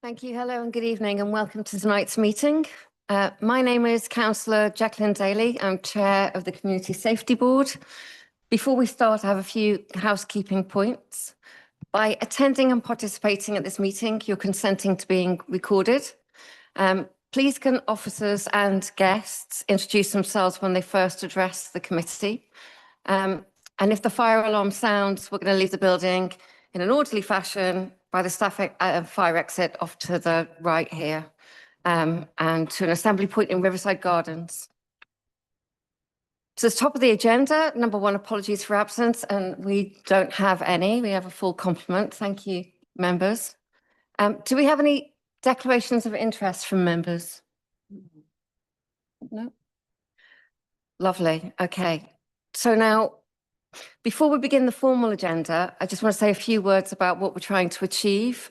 Thank you. Hello and good evening and welcome to tonight's meeting. My name is Councillor Jacqueline Daly. I'm Chair of the Community Safety Board. Before we start, I have a few housekeeping points. By attending and participating at this meeting, you're consenting to being recorded. Please can officers and guests introduce themselves when they first address the committee. And if the fire alarm sounds, we're going to leave the building in an orderly fashion by the staff fire exit off to the right here, and to an assembly point in Riverside Gardens. So the top of the agenda, number one, apologies for absence, and we don't have any. We have a full complement. Thank you, members. Do we have any declarations of interest from members? No? Lovely. Okay. So now, before we begin the formal agenda, I just want to say a few words about what we're trying to achieve.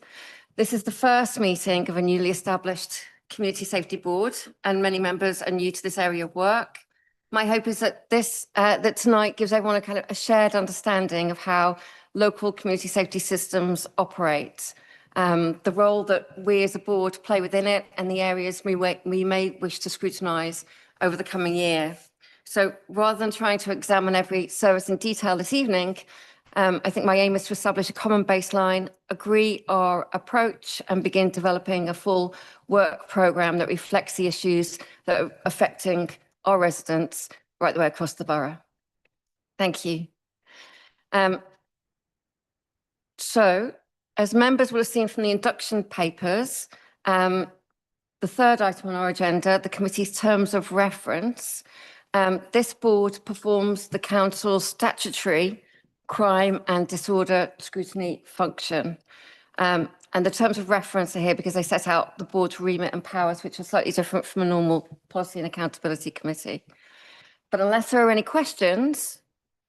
This is the first meeting of a newly established Community Safety Board, and many members are new to this area of work. My hope is that that tonight gives everyone a kind of a shared understanding of how local community safety systems operate, the role that we as a board play within it, and the areas we may wish to scrutinise over the coming year. So rather than trying to examine every service in detail this evening, I think my aim is to establish a common baseline, agree our approach, and begin developing a full work programme that reflects the issues that are affecting our residents right the way across the borough. Thank you. So, as members will have seen from the induction papers, the third item on our agenda, the committee's terms of reference. This board performs the council's statutory crime and disorder scrutiny function. And the terms of reference are here because they set out the board's remit and powers, which are slightly different from a normal policy and accountability committee. But unless there are any questions,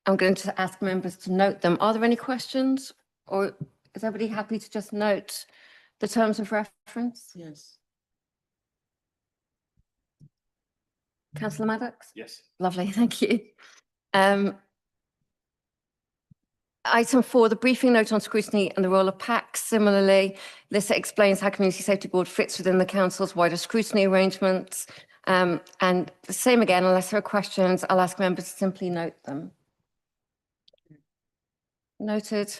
I'm going to ask members to note them. Are there any questions, or is everybody happy to just note the terms of reference? Yes. Councillor Maddox? Yes. Lovely, thank you. Item 4, the briefing note on scrutiny and the role of PACs. Similarly, this explains how Community Safety Board fits within the Council's wider scrutiny arrangements. And the same again, unless there are questions, I'll ask members to simply note them. Noted.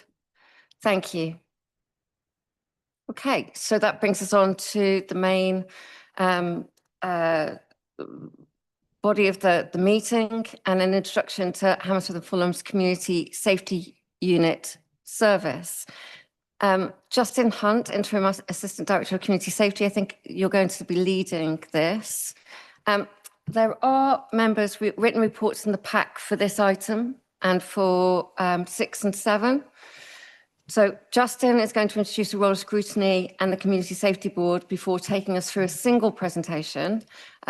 Thank you. Okay, so that brings us on to the main body of the meeting and an introduction to Hammersmith and Fulham's Community Safety Unit service. Justin Hunt, Interim Assistant Director of Community Safety, I think you're going to be leading this. There are members' written reports in the pack for this item and for 6 and 7. So Justin is going to introduce the role of scrutiny and the Community Safety Board before taking us through a single presentation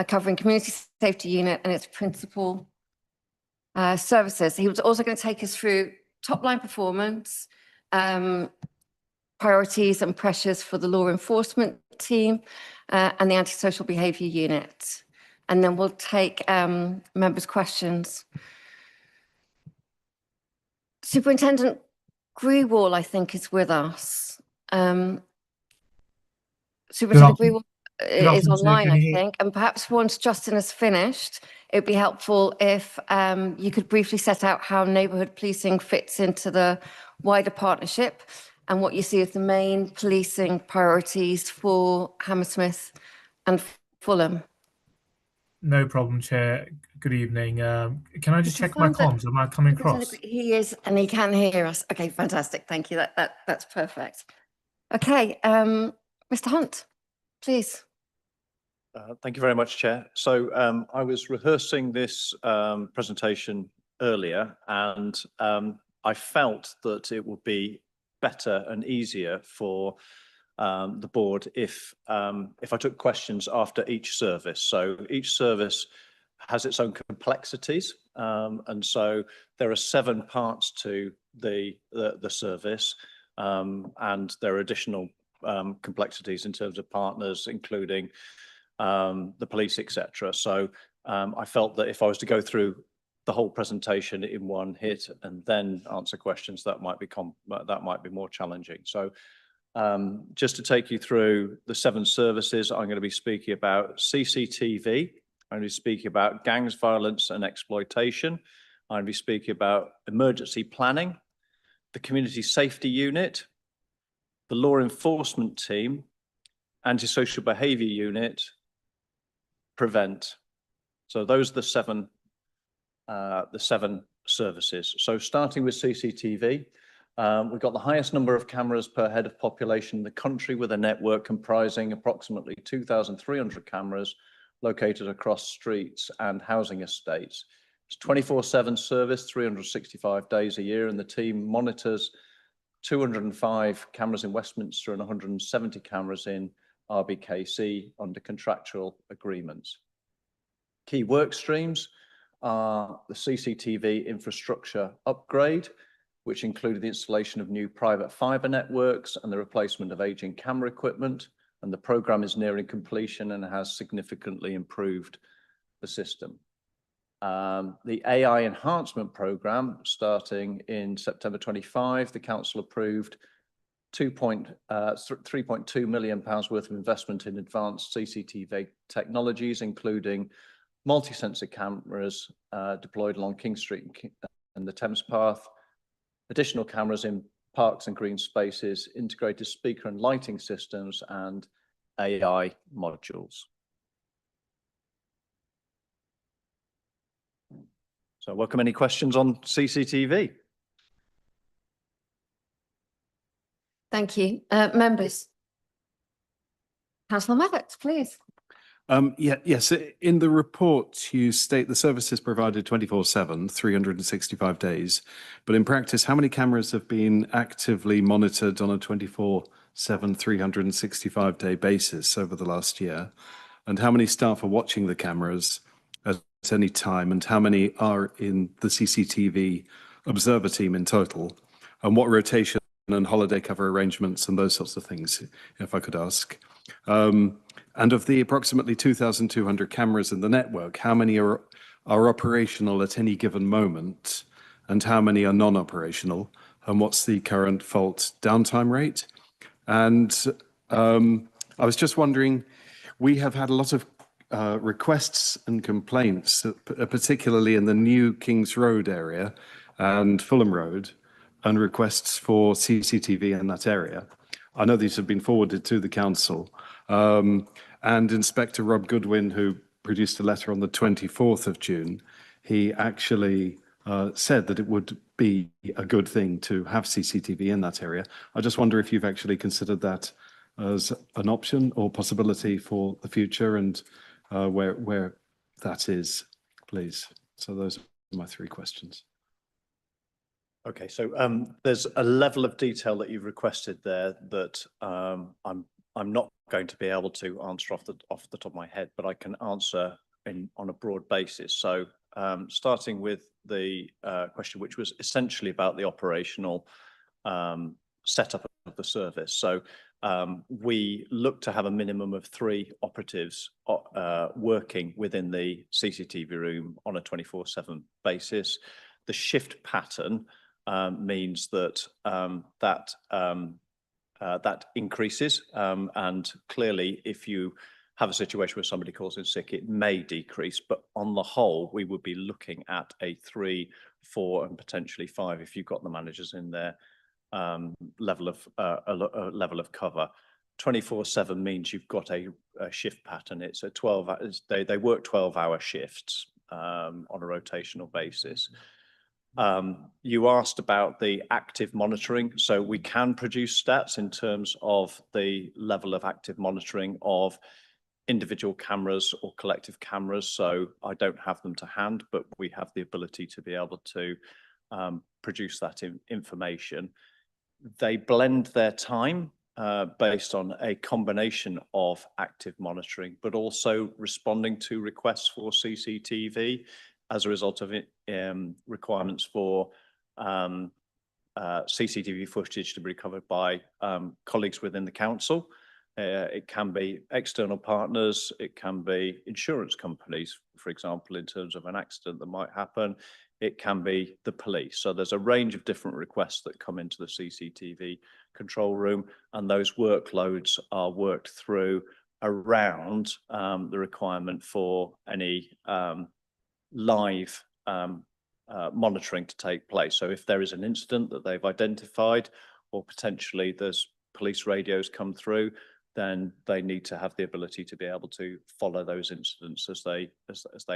covering Community Safety Unit and its principal services. He was also going to take us through top-line performance, priorities and pressures for the law enforcement team and the antisocial behaviour unit. And then we'll take members' questions. Superintendent Grewal, I think, is with us. Superintendent Grewal is online, I think, and perhaps once Justin has finished, it would be helpful if you could briefly set out how neighbourhood policing fits into the wider partnership and what you see as the main policing priorities for Hammersmith and Fulham. No problem, Chair. Good evening. Can I just check my comms? Am I coming across? He is, and he can hear us. Okay, fantastic. Thank you. That's perfect. Okay, Mr. Hunt, please. Thank you very much, Chair. So I was rehearsing this presentation earlier, and I felt that it would be better and easier for the board if I took questions after each service. So each service has its own complexities, and so there are 7 parts to the service, and there are additional complexities in terms of partners, including the police, etc. So I felt that if I was to go through the whole presentation in one hit and then answer questions, that might be more challenging. So Just to take you through the 7 services, I'm going to be speaking about CCTV. I'm going to be speaking about gangs, violence and exploitation. I'm going to be speaking about emergency planning, the community safety unit, the law enforcement team, antisocial behaviour unit, prevent. So those are the seven services. So starting with CCTV, we've got the highest number of cameras per head of population in the country, with a network comprising approximately 2,300 cameras located across streets and housing estates. It's 24/7 service, 365 days a year, and the team monitors 205 cameras in Westminster and 170 cameras in RBKC under contractual agreements. Key work streams are the CCTV infrastructure upgrade, which included the installation of new private fibre networks and the replacement of aging camera equipment. And the programme is nearing completion and has significantly improved the system. The AI enhancement programme, starting in September 25, the council approved £3.2 million worth of investment in advanced CCTV technologies, including multi-sensor cameras deployed along King Street and the Thames Path, additional cameras in parks and green spaces, integrated speaker and lighting systems, and AI modules. So welcome any questions on CCTV. Thank you. Members. Councillor Maddox, please. Yes, in the report, you state the service is provided 24/7, 365 days. But in practice, how many cameras have been actively monitored on a 24/7, 365-day basis over the last year? And how many staff are watching the cameras at any time? And how many are in the CCTV observer team in total? And what rotation and holiday cover arrangements and those sorts of things, if I could ask? And of the approximately 2,200 cameras in the network, how many are operational at any given moment, and how many are non-operational? And what's the current fault downtime rate? And I was just wondering, we have had a lot of requests and complaints, particularly in the new Kings Road area and Fulham Road, and requests for CCTV in that area. I know these have been forwarded to the council. And Inspector Rob Goodwin, who produced a letter on the 24th of June, he actually said that it would be a good thing to have CCTV in that area. I just wonder if you've actually considered that as an option or possibility for the future, and where that is, please. So those are my 3 questions. Okay, so there's a level of detail that you've requested there that I'm not going to be able to answer off the top of my head, but I can answer on a broad basis. So starting with the question, which was essentially about the operational setup of the service. So we look to have a minimum of 3 operatives working within the CCTV room on a 24/7 basis. The shift pattern means that that increases, and clearly if you have a situation where somebody calls in sick, it may decrease, but on the whole we would be looking at a 3, 4 and potentially 5 if you've got the managers in there, level of cover. 24/7 means you've got a shift pattern. It's a 12 hours, they work 12-hour shifts on a rotational basis. You asked about the active monitoring. So we can produce stats in terms of the level of active monitoring of individual cameras or collective cameras. So I don't have them to hand, but we have the ability to be able to produce that information. They blend their time based on a combination of active monitoring, but also responding to requests for CCTV as a result of requirements for CCTV footage to be recovered by colleagues within the council. It can be external partners, it can be insurance companies, for example, in terms of an accident that might happen. it can be the police. So there's a range of different requests that come into the CCTV control room, and those workloads are worked through around the requirement for any live monitoring to take place. So if there is an incident that they've identified, or potentially there's police radios come through, then they need to have the ability to be able to follow those incidents as they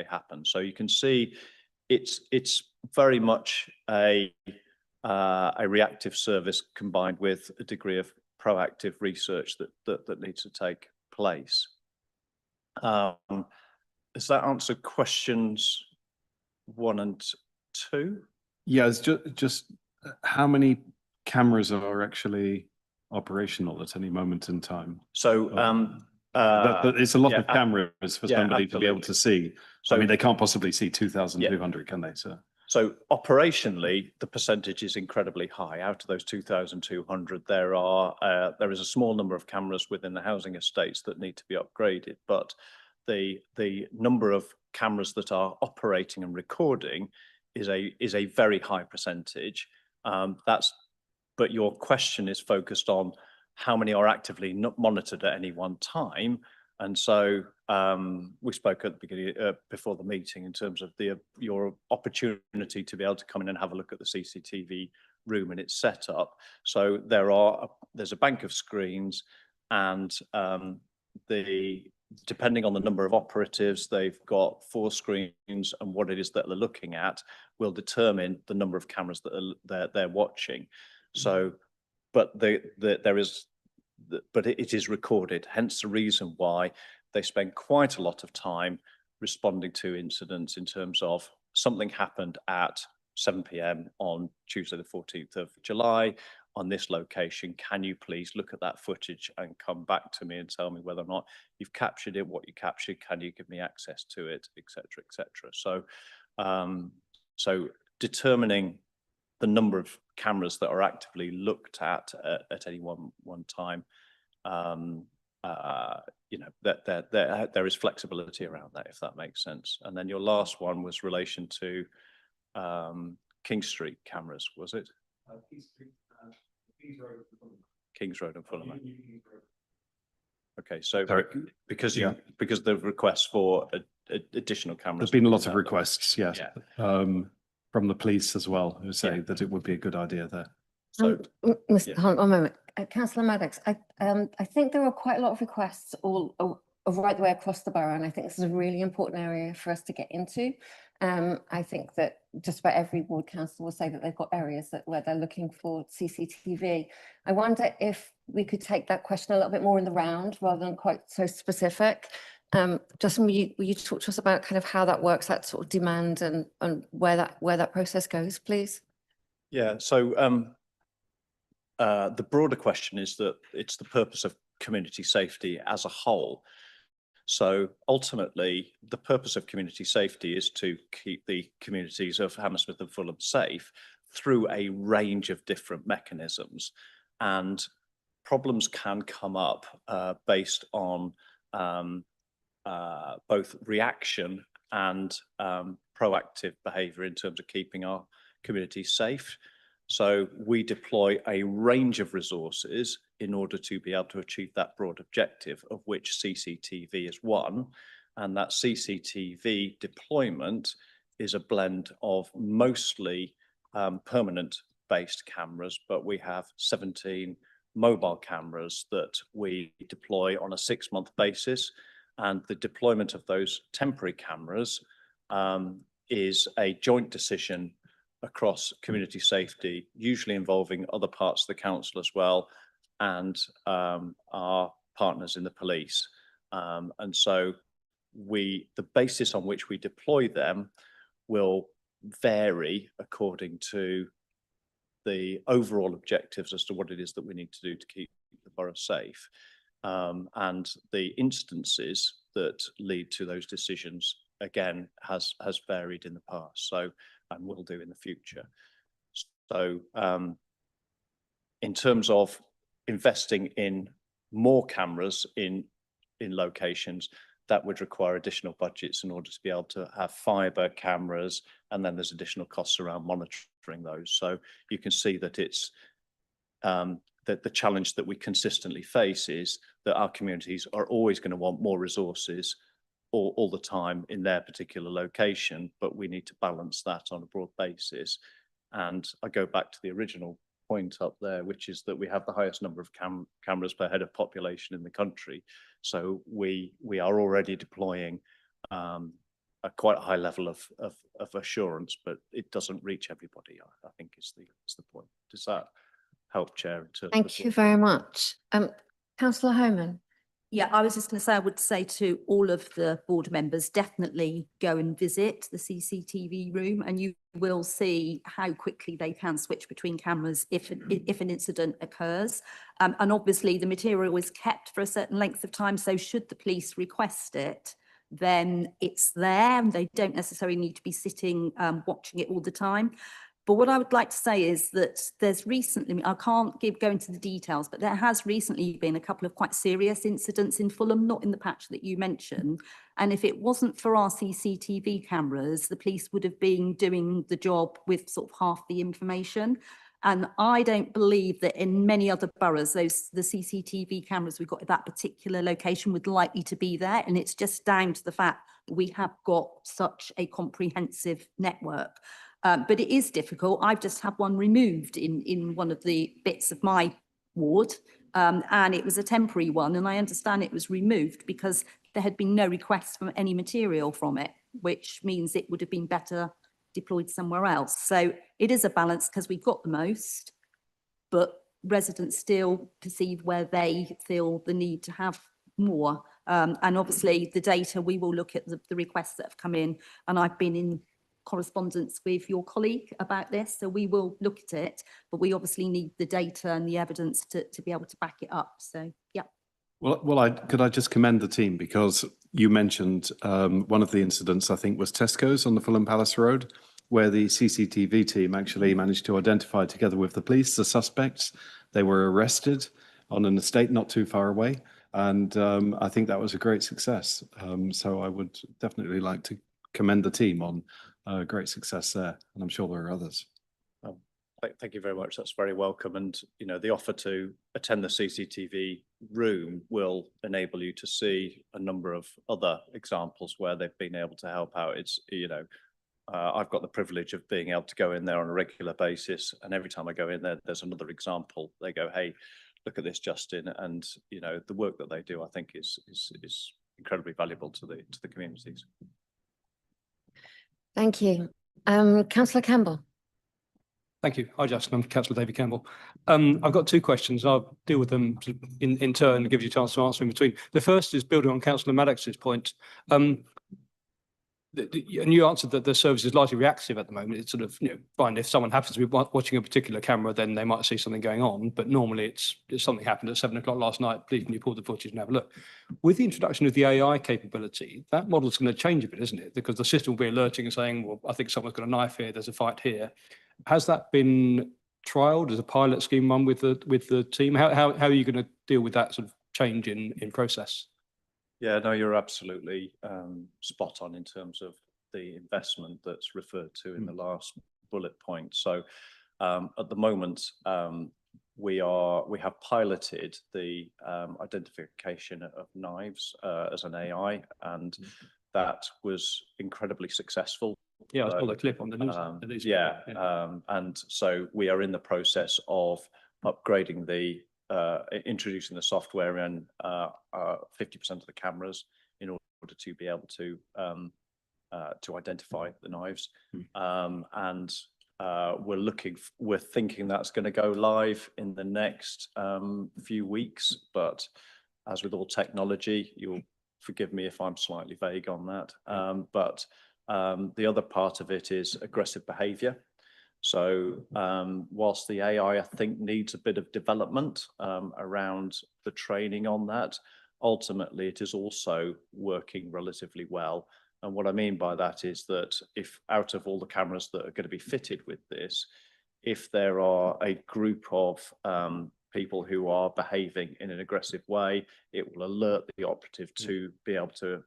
happen. So you can see it's very much a reactive service combined with a degree of proactive research that needs to take place. Does that answer questions 1 and 2? Yeah, it's just how many cameras are actually operational at any moment in time? So it's a lot yeah, of cameras for somebody to be able to see. So I mean, they can't possibly see 2,200, can they, sir? So operationally, the percentage is incredibly high. Out of those 2,200, there is a small number of cameras within the housing estates that need to be upgraded, but the number of cameras that are operating and recording is a very high percentage. But your question is focused on how many are actively not monitored at any one time. And so we spoke at the beginning, before the meeting, in terms of your opportunity to be able to come in and have a look at the CCTV room and its setup. So there's a bank of screens, and depending on the number of operatives, they've got 4 screens, and what it is that they're looking at will determine the number of cameras that they're watching. So, but it is recorded, hence the reason why they spend quite a lot of time responding to incidents in terms of something happened at 7 p.m. on Tuesday the 14th of July on this location. Can you please look at that footage and come back to me and tell me whether or not you've captured it, what you captured, can you give me access to it, etc., etc. So determining the number of cameras that are actively looked at any one time, you know, that there is flexibility around that, if that makes sense. And then your last one was relation to King Street cameras, was it? Kings Road and Fulham. Okay, so because the requests for additional cameras. There's been a lot of requests, yes. Yeah. From the police as well, who say that it would be a good idea there. So, Mr. Hunt, one moment. Councillor Maddox, I think there are quite a lot of requests all right the way across the borough, and I think this is a really important area for us to get into. I think that just about every ward council will say that they've got areas where they're looking for CCTV. I wonder if we could take that question a little bit more in the round rather than quite so specific. Justin, will you talk to us about kind of how that works, that sort of demand, and where that process goes, please? Yeah, so the broader question is that it's the purpose of community safety as a whole. So ultimately, the purpose of community safety is to keep the communities of Hammersmith and Fulham safe through a range of different mechanisms. And problems can come up based on both reaction and proactive behaviour in terms of keeping our communities safe. So we deploy a range of resources in order to be able to achieve that broad objective, of which CCTV is one. And that CCTV deployment is a blend of mostly permanent based cameras, but we have 17 mobile cameras that we deploy on a 6-month basis. And the deployment of those temporary cameras is a joint decision across community safety, usually involving other parts of the council as well, and our partners in the police. And so the basis on which we deploy them will vary according to the overall objectives as to what it is that we need to do to keep the borough safe. And the instances that lead to those decisions, again, has varied in the past, so, and will do in the future. So in terms of investing in more cameras in locations, that would require additional budgets in order to be able to have fibre cameras, and then there's additional costs around monitoring those. So you can see that it's that the challenge that we consistently face is that our communities are always going to want more resources all the time in their particular location, but we need to balance that on a broad basis. And I go back to the original point up there, which is that we have the highest number of cameras per head of population in the country. So we are already deploying a quite high level of assurance, but it doesn't reach everybody, I think is the point. Does that help, Chair? Thank you very much. Councillor Homan. Yeah, I was just going to say, I would say to all of the board members, definitely go and visit the CCTV room, and you will see how quickly they can switch between cameras if an incident occurs. And obviously the material is kept for a certain length of time. So should the police request it, then it's there, and they don't necessarily need to be sitting watching it all the time. But what I would like to say is that there's recently, I can't go into the details, but there has recently been a couple of quite serious incidents in Fulham, not in the patch that you mentioned. And if it wasn't for our CCTV cameras, the police would have been doing the job with sort of half the information. And I don't believe that in many other boroughs, the CCTV cameras we've got at that particular location would likely to be there. And it's just down to the fact that we have got such a comprehensive network. But it is difficult. I've just had one removed in one of the bits of my ward, and it was a temporary one. And I understand it was removed because there had been no request for any material from it, which means it would have been better deployed somewhere else. So it is a balance because we've got the most, but residents still perceive where they feel the need to have more. And obviously the data, we will look at the requests that have come in, and I've been in correspondence with your colleague about this, so we will look at it, but we obviously need the data and the evidence to be able to back it up. So yeah. Well, could I just commend the team, because you mentioned one of the incidents, I think, was Tesco's on the Fulham Palace Road, where the CCTV team actually managed to identify, together with the police, the suspects. They were arrested on an estate not too far away, and I think that was a great success. So I would definitely like to commend the team on great success there, and I'm sure there are others. Thank you very much. That's very welcome. And, you know, the offer to attend the CCTV room will enable you to see a number of other examples where they've been able to help out. It's, you know, I've got the privilege of being able to go in there on a regular basis, and every time I go in there, there's another example. They go, hey, look at this, Justin. And, you know, the work that they do, I think is incredibly valuable to the communities. Thank you. Councillor Campbell. Thank you. Hi, Justin. I'm Councillor David Campbell. I've got two questions. I'll deal with them in turn, give you a chance to answer in between. The first is building on Councillor Maddox's point. And you answered that the service is largely reactive at the moment. It's sort of, you know, fine, if someone happens to be watching a particular camera, then they might see something going on. But normally it's something happened at 7 o'clock last night. Please, can you pull the footage and have a look? With the introduction of the AI capability, that model is going to change a bit, isn't it? Because the system will be alerting and saying, well, I think someone's got a knife here, there's a fight here. Has that been trialled as a pilot scheme run with the team? How are you going to deal with that sort of change in process? Yeah, no, you're absolutely spot on in terms of the investment that's referred to in the last bullet point. So at the moment, we have piloted the identification of knives as an AI, and that was incredibly successful. Yeah, I saw the clip on the news. And so we are in the process of upgrading introducing the software in 50% of the cameras in order to be able to identify the knives. And we're thinking that's going to go live in the next few weeks. But as with all technology, you'll forgive me if I'm slightly vague on that. But the other part of it is aggressive behavior. So whilst the AI, I think, needs a bit of development around the training on that, ultimately it is also working relatively well. And what I mean by that is that if out of all the cameras that are going to be fitted with this, if there are a group of people who are behaving in an aggressive way, it will alert the operative to be able to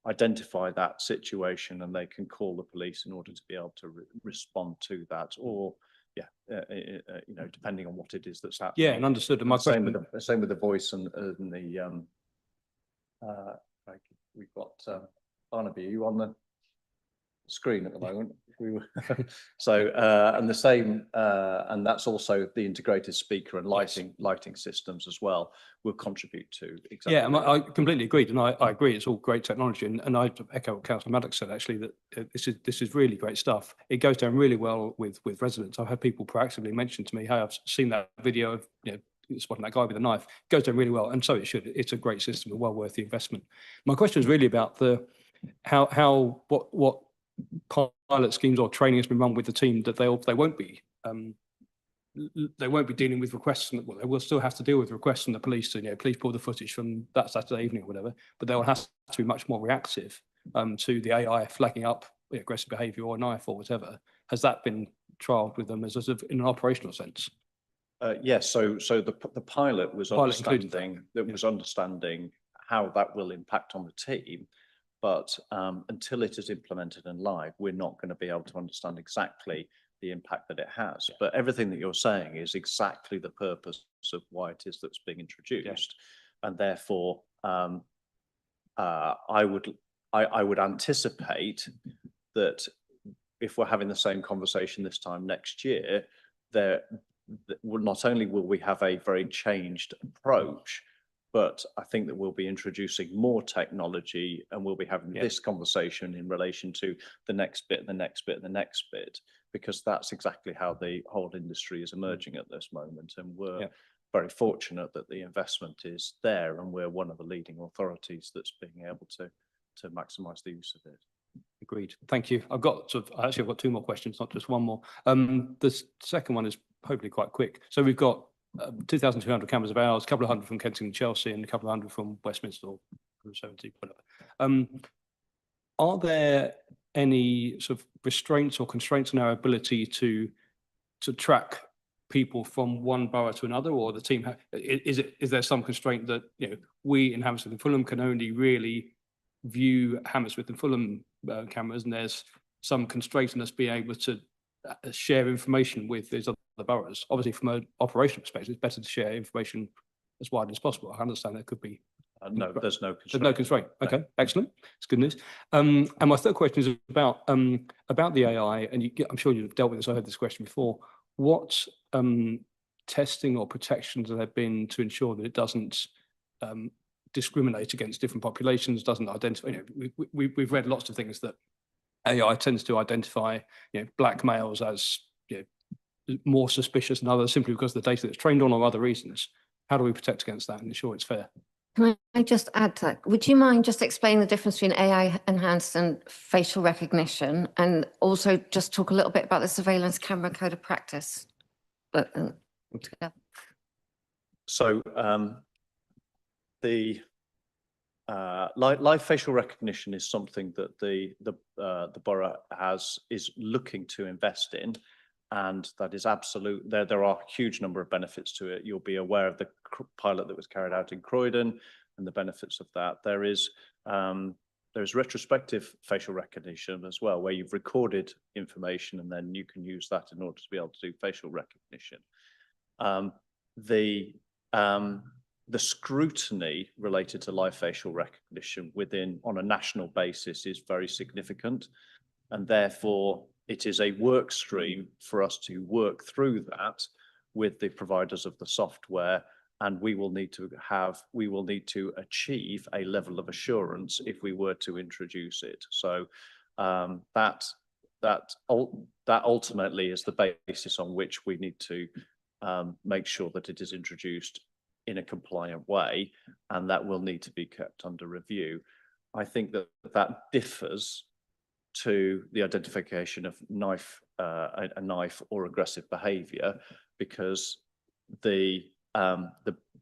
identify that situation, and they can call the police in order to be able to respond to that, or you know, depending on what it is that's happening. Yeah, and understood. And my Same question, with same with the voice and the like, we've got Barnaby, are you on the screen at the moment? So and the same and that's also the integrated speaker and lighting systems as well will contribute to exactly. yeah, and I completely agreed, and I agree. It's all great technology, and I echo what Councillor Maddox said actually, that this is really great stuff. It goes down really well with residents. I've had people proactively mention to me, "Hey, I've seen that video of spotting that guy with a knife." It goes down really well, and so it should. It's a great system and well worth the investment. My question is really about the what pilot schemes or training has been run with the team that they won't be dealing with requests. Well, they will still have to deal with requests from the police to, please pull the footage from that Saturday evening or whatever, but they will have to be much more reactive to the AI flagging up aggressive behaviour or a knife or whatever. Has that been trialled with them as in an operational sense? Yes, so the pilot was understanding how that will impact on the team, but until it is implemented and live, we're not going to be able to understand exactly the impact that it has. But everything that you're saying is exactly the purpose of why it is that's being introduced, and therefore I would anticipate that if we're having the same conversation this time next year, not only will we have a very changed approach, but I think that we'll be introducing more technology, and we'll be having this conversation in relation to the next bit, the next bit, the next bit, because that's exactly how the whole industry is emerging at this moment. And we're very fortunate that the investment is there, and we're one of the leading authorities that's being able to maximise the use of it. Agreed. Thank you. I've got got two more questions, not just one more. The second one is hopefully quite quick. So we've got 2,200 cameras of ours, a couple of hundred from Kensington, Chelsea, and a couple of hundred from Westminster, or 70, whatever. Are there any sort of restraints or constraints on our ability to track people from one borough to another, or the team? Is there some constraint that we in Hammersmith and Fulham can only really view Hammersmith and Fulham cameras, and there's some constraint on us being able to share information with these other boroughs? Obviously, from an operational perspective, it's better to share information as widely as possible. I understand there could be no, there's no constraint. There's no constraint. Okay, no. Excellent. It's good news. And my third question is about the AI, and I'm sure you've dealt with this. I heard this question before. What testing or protections have there been to ensure that it doesn't discriminate against different populations, doesn't identify? We've read lots of things that AI tends to identify black males as more suspicious than others, simply because of the data that's trained on or other reasons. How do we protect against that and ensure it's fair? Can I just add to that? Would you mind just explaining the difference between AI enhanced and facial recognition, and also just talk a little bit about the surveillance camera code of practice? So the live facial recognition is something that the borough is looking to invest in, and that is absolute. There are a huge number of benefits to it. You'll be aware of the pilot that was carried out in Croydon and the benefits of that. There is retrospective facial recognition as well, where you've recorded information and then you can use that in order to be able to do facial recognition. The scrutiny related to live facial recognition on a national basis is very significant, and therefore it is a work stream for us to work through that with the providers of the software, and we will need to achieve a level of assurance if we were to introduce it. So that ultimately is the basis on which we need to make sure that it is introduced in a compliant way, and that will need to be kept under review. I think that differs to the identification of a knife or aggressive behaviour, because the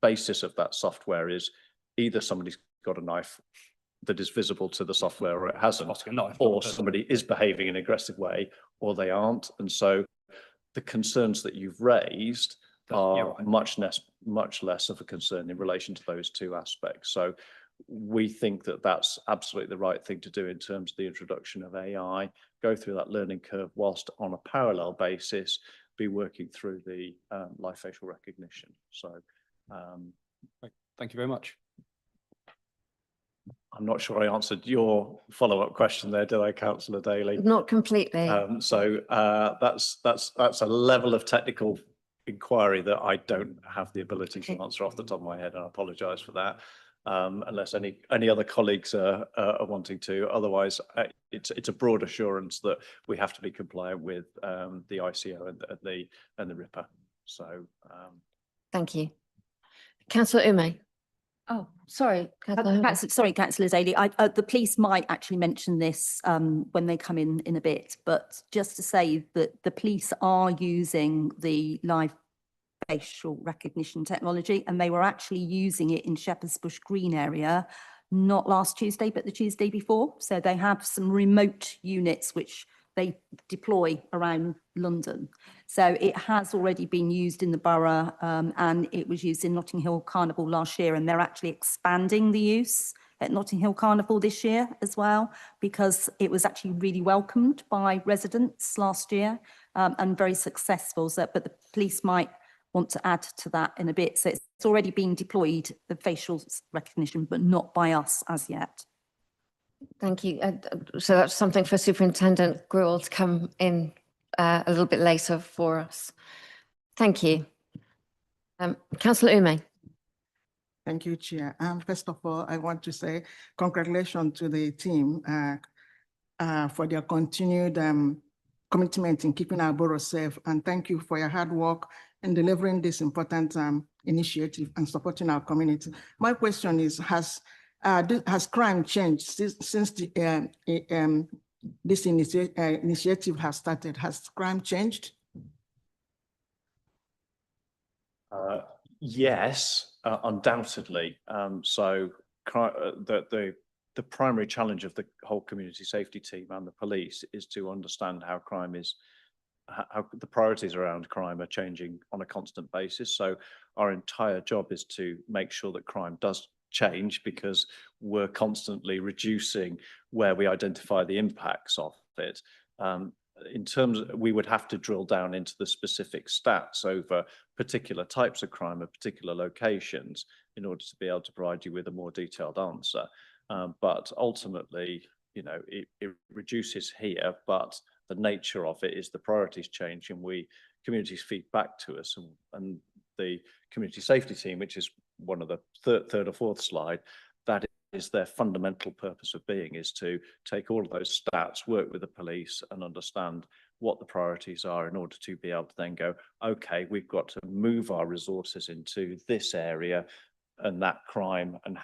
basis of that software is either somebody's got a knife that is visible to the software, or it hasn't, or somebody is behaving in an aggressive way, or they aren't. And so the concerns that you've raised are much less of a concern in relation to those two aspects. So we think that that's absolutely the right thing to do in terms of the introduction of AI, go through that learning curve whilst on a parallel basis, be working through the live facial recognition. So Thank you very much. I'm not sure I answered your follow-up question there, did I, Councillor Daly? Not completely. That's a level of technical inquiry that I don't have the ability to Okay. answer off the top of my head, and I apologise for that. Unless any other colleagues are wanting to. Otherwise, it's a broad assurance that we have to be compliant with the ICO and the RIPA. So Thank you. Councillor Ume. Oh, sorry. Sorry, Councillor Daly. The police might actually mention this when they come in a bit, but just to say that the police are using the live facial recognition technology, and they were actually using it in Shepherd's Bush Green area, not last Tuesday, but the Tuesday before. So they have some remote units which they deploy around London. So it has already been used in the borough, and it was used in Notting Hill Carnival last year, and they're actually expanding the use at Notting Hill Carnival this year as well, because it was actually really welcomed by residents last year, and very successful. So, but the police might want to add to that in a bit. So it's already been deployed, the facial recognition, but not by us as yet. Thank you. So that's something for Superintendent Gruel to come in a little bit later for us. Thank you. Councillor Ume. Thank you, Chair. First of all, I want to say congratulations to the team for their continued commitment in keeping our borough safe, and thank you for your hard work in delivering this important initiative and supporting our community. My question is, has crime changed since this initiative has started? Has crime changed? Yes, undoubtedly. So the primary challenge of the whole community safety team and the police is to understand how crime is, how the priorities around crime are changing on a constant basis. So our entire job is to make sure that crime does change, because we're constantly reducing where we identify the impacts of it. In terms of, we would have to drill down into the specific stats over particular types of crime at particular locations in order to be able to provide you with a more detailed answer. But ultimately, you know, it reduces here, but the nature of it is the priorities change, and communities feed back to us, and the community safety team, which is one of the third or fourth slide, that is their fundamental purpose of being, is to take all of those stats, work with the police and understand what the priorities are in order to be able to then go, okay, we've got to move our resources into this area and that crime, and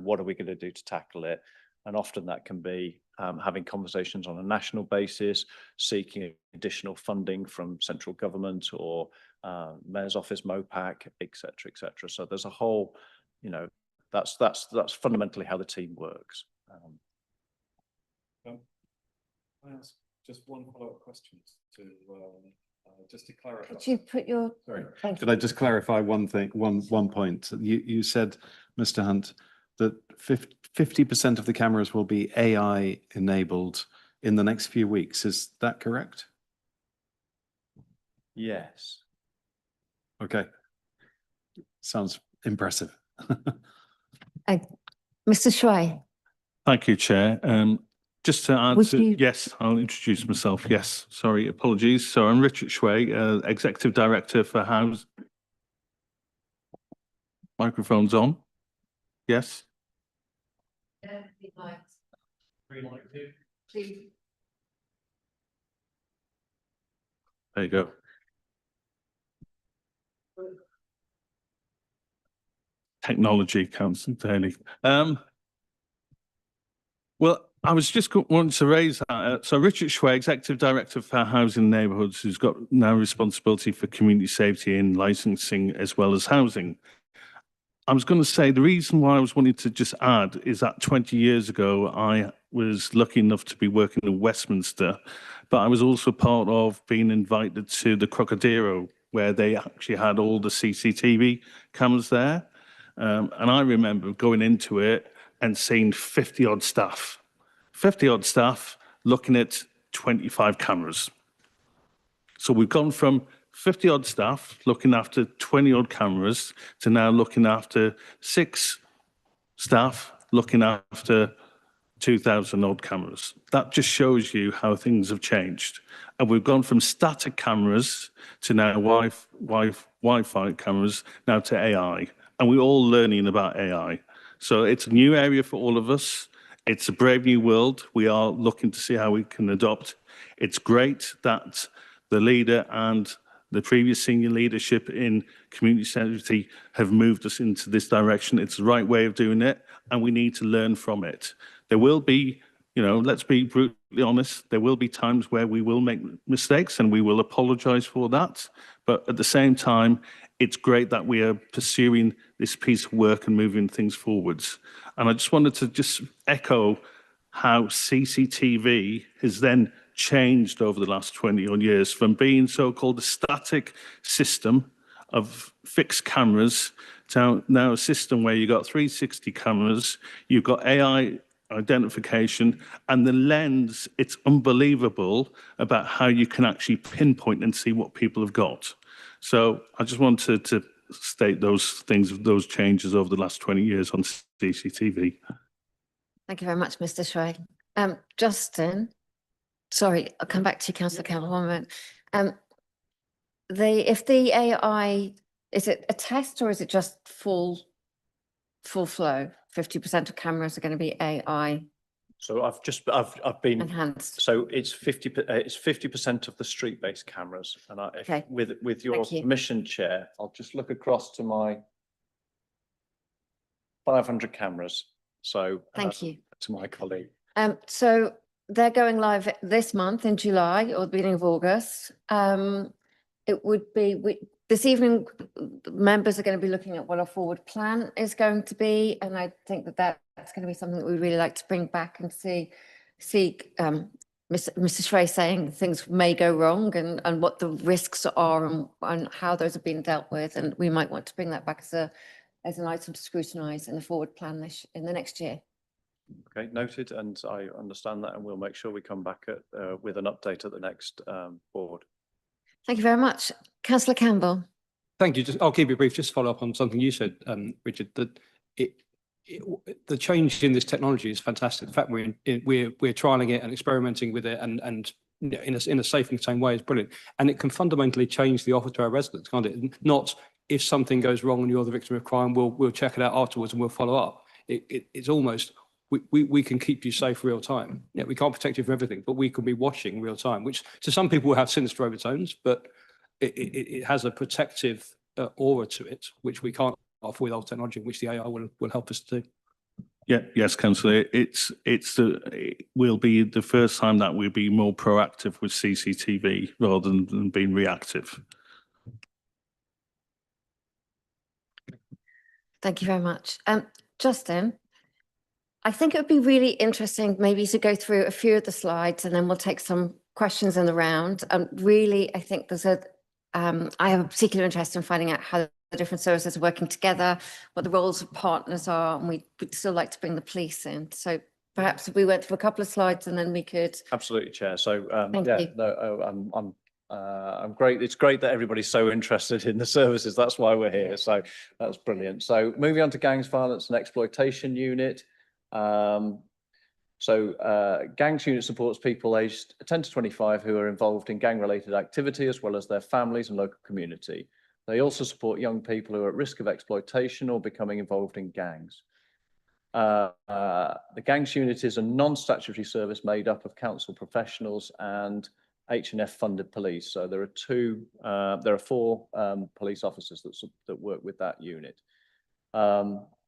what are we going to do to tackle it? And often that can be having conversations on a national basis, seeking additional funding from central government or Mayor's Office, MOPAC, etc., etc. So there's a whole, you know, that's fundamentally how the team works. I ask just one follow-up question to just to clarify. Could you put your... Sorry, Thank could you. I just clarify one thing, one point? You said, Mr. Hunt, that 50% of the cameras will be AI enabled in the next few weeks. Is that correct? Yes. Okay. Sounds impressive. Mr. Shui. Thank you, Chair. Just to Would answer, you- yes, I'll introduce myself. Yes, sorry, apologies. So I'm Richard Shui, Executive Director for House. Microphone's on. Yes. There you go. Technology, Councillor Daly. Well, I was just wanting to raise that. So Richard Shui, Executive Director for Housing and Neighbourhoods, who's got now responsibility for community safety and licensing as well as housing. I was going to say the reason why I was wanting to just add is that 20 years ago, I was lucky enough to be working in Westminster, but I was also part of being invited to the Crocodero, where they actually had all the CCTV cameras there. And I remember going into it, and seeing 50 odd staff looking at 25 cameras. So we've gone from 50 odd staff looking after 20 odd cameras to now looking after 6 staff looking after 2,000 odd cameras. That just shows you how things have changed. And we've gone from static cameras to now Wi-Fi cameras, now to AI. And we're all learning about AI. So it's a new area for all of us. It's a brave new world. We are looking to see how we can adopt. It's great that the leader and the previous senior leadership in community safety have moved us into this direction. It's the right way of doing it, and we need to learn from it. There will be, let's be brutally honest, there will be times where we will make mistakes and we will apologize for that. But at the same time, it's great that we are pursuing this piece of work and moving things forwards. And I just wanted to just echo how CCTV has then changed over the last 20 odd years from being so-called a static system of fixed cameras to now a system where you've got 360 cameras, you've got AI identification, and the lens, it's unbelievable about how you can actually pinpoint and see what people have got. So I just wanted to state those things, those changes over the last 20 years on CCTV. Thank you very much, Mr. Schweig. Justin, sorry, I'll come back to you, Councillor Campbell, one moment. If the AI, is it a test or is it just full flow? 50% of cameras are going to be AI So I've been enhanced. So it's 50% of the street-based cameras, and Okay. with your Thank you. permission, Chair, I'll just look across to my 500 cameras. So Thank you. to my colleague. So they're going live this month in July or the beginning of August. It would be, this evening, members are going to be looking at what our forward plan is going to be. And I think that's going to be something that we'd really like to bring back and see Mr. Schray saying things may go wrong and what the risks are and how those are being dealt with. And we might want to bring that back as an item to scrutinise in the forward plan in the next year. Okay, noted, and I understand that, and we'll make sure we come back with an update at the next board. Thank you very much. Councillor Campbell. Thank you. I'll keep it brief. Just to follow up on something you said, Richard, that the change in this technology is fantastic. The fact we're trialing it and experimenting with it and in a safe and sane way is brilliant. And it can fundamentally change the offer to our residents, can't it? Not if something goes wrong and you're the victim of crime, we'll check it out afterwards and we'll follow up. It's almost we can keep you safe real time. Yeah, we can't protect you from everything, but we can be watching real time, which to some people will have sinister overtones, but it has a protective aura to it, which we can't offer with old technology, which the AI will help us to do. Yeah, yes, Councillor. It will be the first time that we'll be more proactive with CCTV rather than being reactive. Thank you very much. Justin, I think it would be really interesting maybe to go through a few of the slides and then we'll take some questions in the round. Really, I think I have a particular interest in finding out how the different services are working together, what the roles of partners are, and we'd still like to bring the police in. So perhaps if we went through a couple of slides and then we could. Absolutely, Chair. So Thank you. no, I'm great. It's great that everybody's so interested in the services. That's why we're here. So that's brilliant. So moving on to Gangs, Violence and Exploitation Unit. Gangs Unit supports people aged 10 to 25 who are involved in gang-related activity as well as their families and local community. They also support young people who are at risk of exploitation or becoming involved in gangs. The Gangs Unit is a non-statutory service made up of council professionals and H&F funded police. So there are 4 police officers that work with that unit.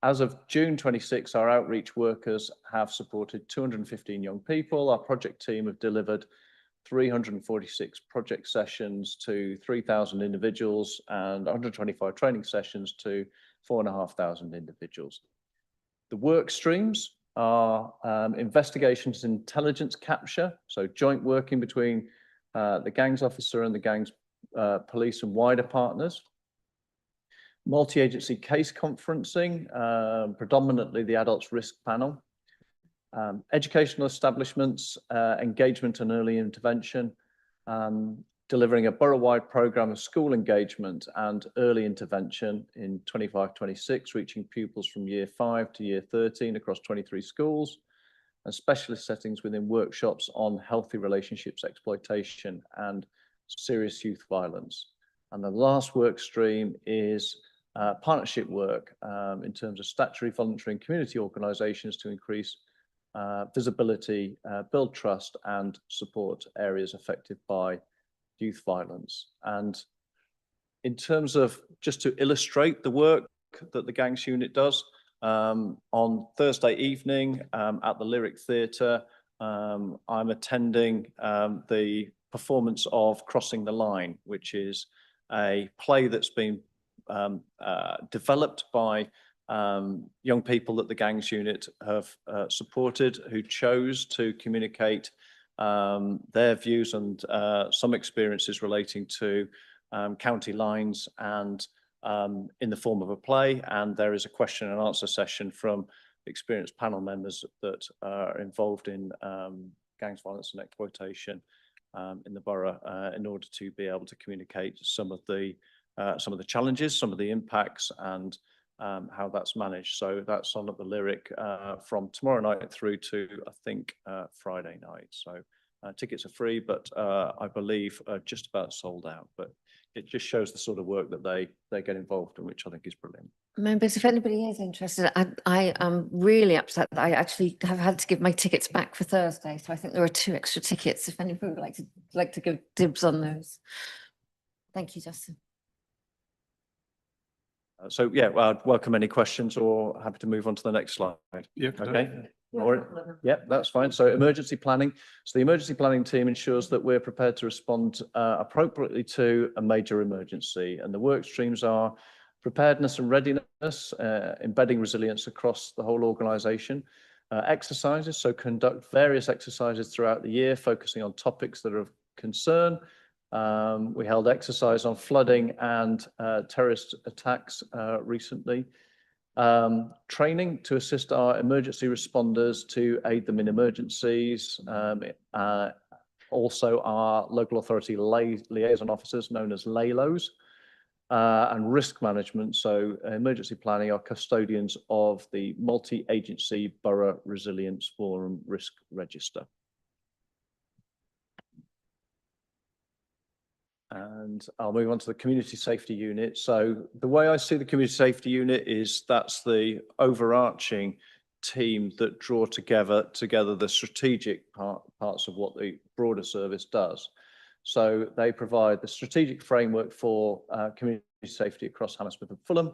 As of June 26, our outreach workers have supported 215 young people. Our project team have delivered 346 project sessions to 3,000 individuals and 125 training sessions to 4,500 individuals. The work streams are investigations, intelligence capture, so joint working between the gangs officer and the gangs police and wider partners. multi-agency case conferencing, predominantly the adults risk panel, educational establishments, engagement and early intervention, delivering a borough-wide programme of school engagement and early intervention in 25-26, reaching pupils from year 5 to year 13 across 23 schools, and specialist settings within workshops on healthy relationships exploitation and serious youth violence. And the last work stream is partnership work in terms of statutory, voluntary and community organisations to increase visibility, build trust and support areas affected by youth violence. And in terms of just to illustrate the work that the Gangs Unit does, on Thursday evening at the Lyric Theatre, I'm attending the performance of Crossing the Line, which is a play that's been developed by young people that the Gangs Unit have supported, who chose to communicate their views and some experiences relating to county lines and in the form of a play. And there is a question and answer session from experienced panel members that are involved in gangs violence and exploitation in the borough in order to be able to communicate some of the challenges, some of the impacts and how that's managed. So that's on at the Lyric from tomorrow night through to, I think, Friday night. So tickets are free, but I believe just about sold out. But it just shows the sort of work that they get involved in, which I think is brilliant. Members, if anybody is interested, I am really upset that I actually have had to give my tickets back for Thursday. So I think there are 2 extra tickets if anybody would like to give dibs on those. Thank you, Justin. So yeah, I'd welcome any questions or happy to move on to the next slide. Yeah. Okay. Yeah, that's fine. So emergency planning. So the emergency planning team ensures that we're prepared to respond appropriately to a major emergency. And the work streams are preparedness and readiness, embedding resilience across the whole organisation. Exercises, so conduct various exercises throughout the year, focusing on topics that are of concern. We held exercise on flooding and terrorist attacks recently. Training to assist our emergency responders to aid them in emergencies. Also our local authority liaison officers known as LALOs. And risk management, so emergency planning are custodians of the multi-agency Borough Resilience Forum Risk Register. And I'll move on to the community safety unit. So the way I see the community safety unit is that's the overarching team that draw together the strategic parts of what the broader service does. So they provide the strategic framework for community safety across Hammersmith and Fulham.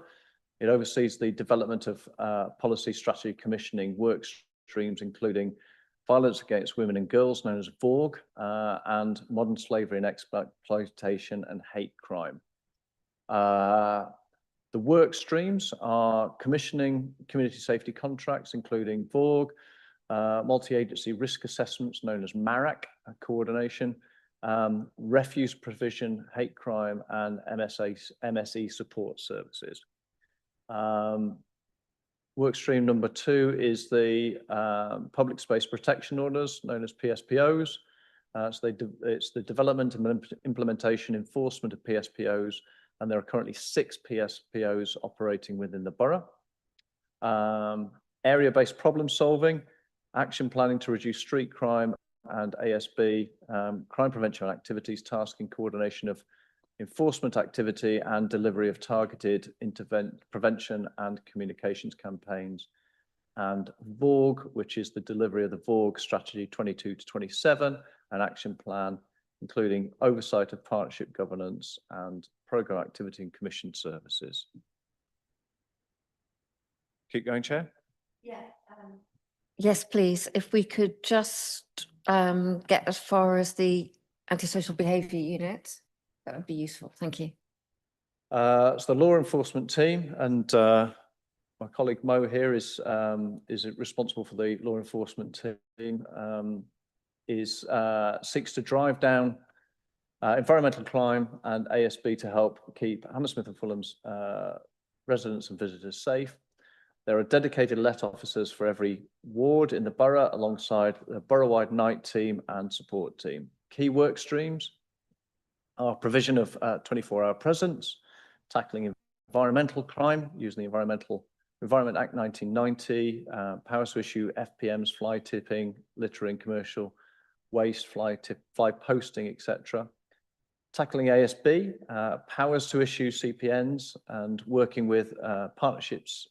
It oversees the development of policy strategy commissioning work streams, including violence against women and girls, known as VORG, and modern slavery and exploitation and hate crime. The work streams are commissioning community safety contracts, including VORG, multi-agency risk assessments, known as MARAC coordination, refuse provision, hate crime, and MSE support services. Work stream number 2 is the public space protection orders, known as PSPOs. So it's the development and implementation enforcement of PSPOs, and there are currently 6 PSPOs operating within the borough. Area-based problem solving, action planning to reduce street crime, and ASB, crime prevention activities, task and coordination of enforcement activity and delivery of targeted prevention and communications campaigns. And VORG, which is the delivery of the VORG strategy 22 to 27, an action plan, including oversight of partnership governance and program activity and commission services. Keep going, Chair. Yeah. Yes, please. If we could just get as far as the antisocial behaviour unit, that would be useful. Thank you. So the law enforcement team, and my colleague Mo here is responsible for the law enforcement team, seeks to drive down environmental crime and ASB to help keep Hammersmith and Fulham's residents and visitors safe. There are dedicated let officers for every ward in the borough, alongside the borough-wide night team and support team. Key work streams are provision of 24-hour presence, tackling environmental crime using the Environment Act 1990, powers to issue FPMs, fly tipping, littering, commercial waste, fly posting, etc. Tackling ASB, powers to issue CPNs, and working with partnerships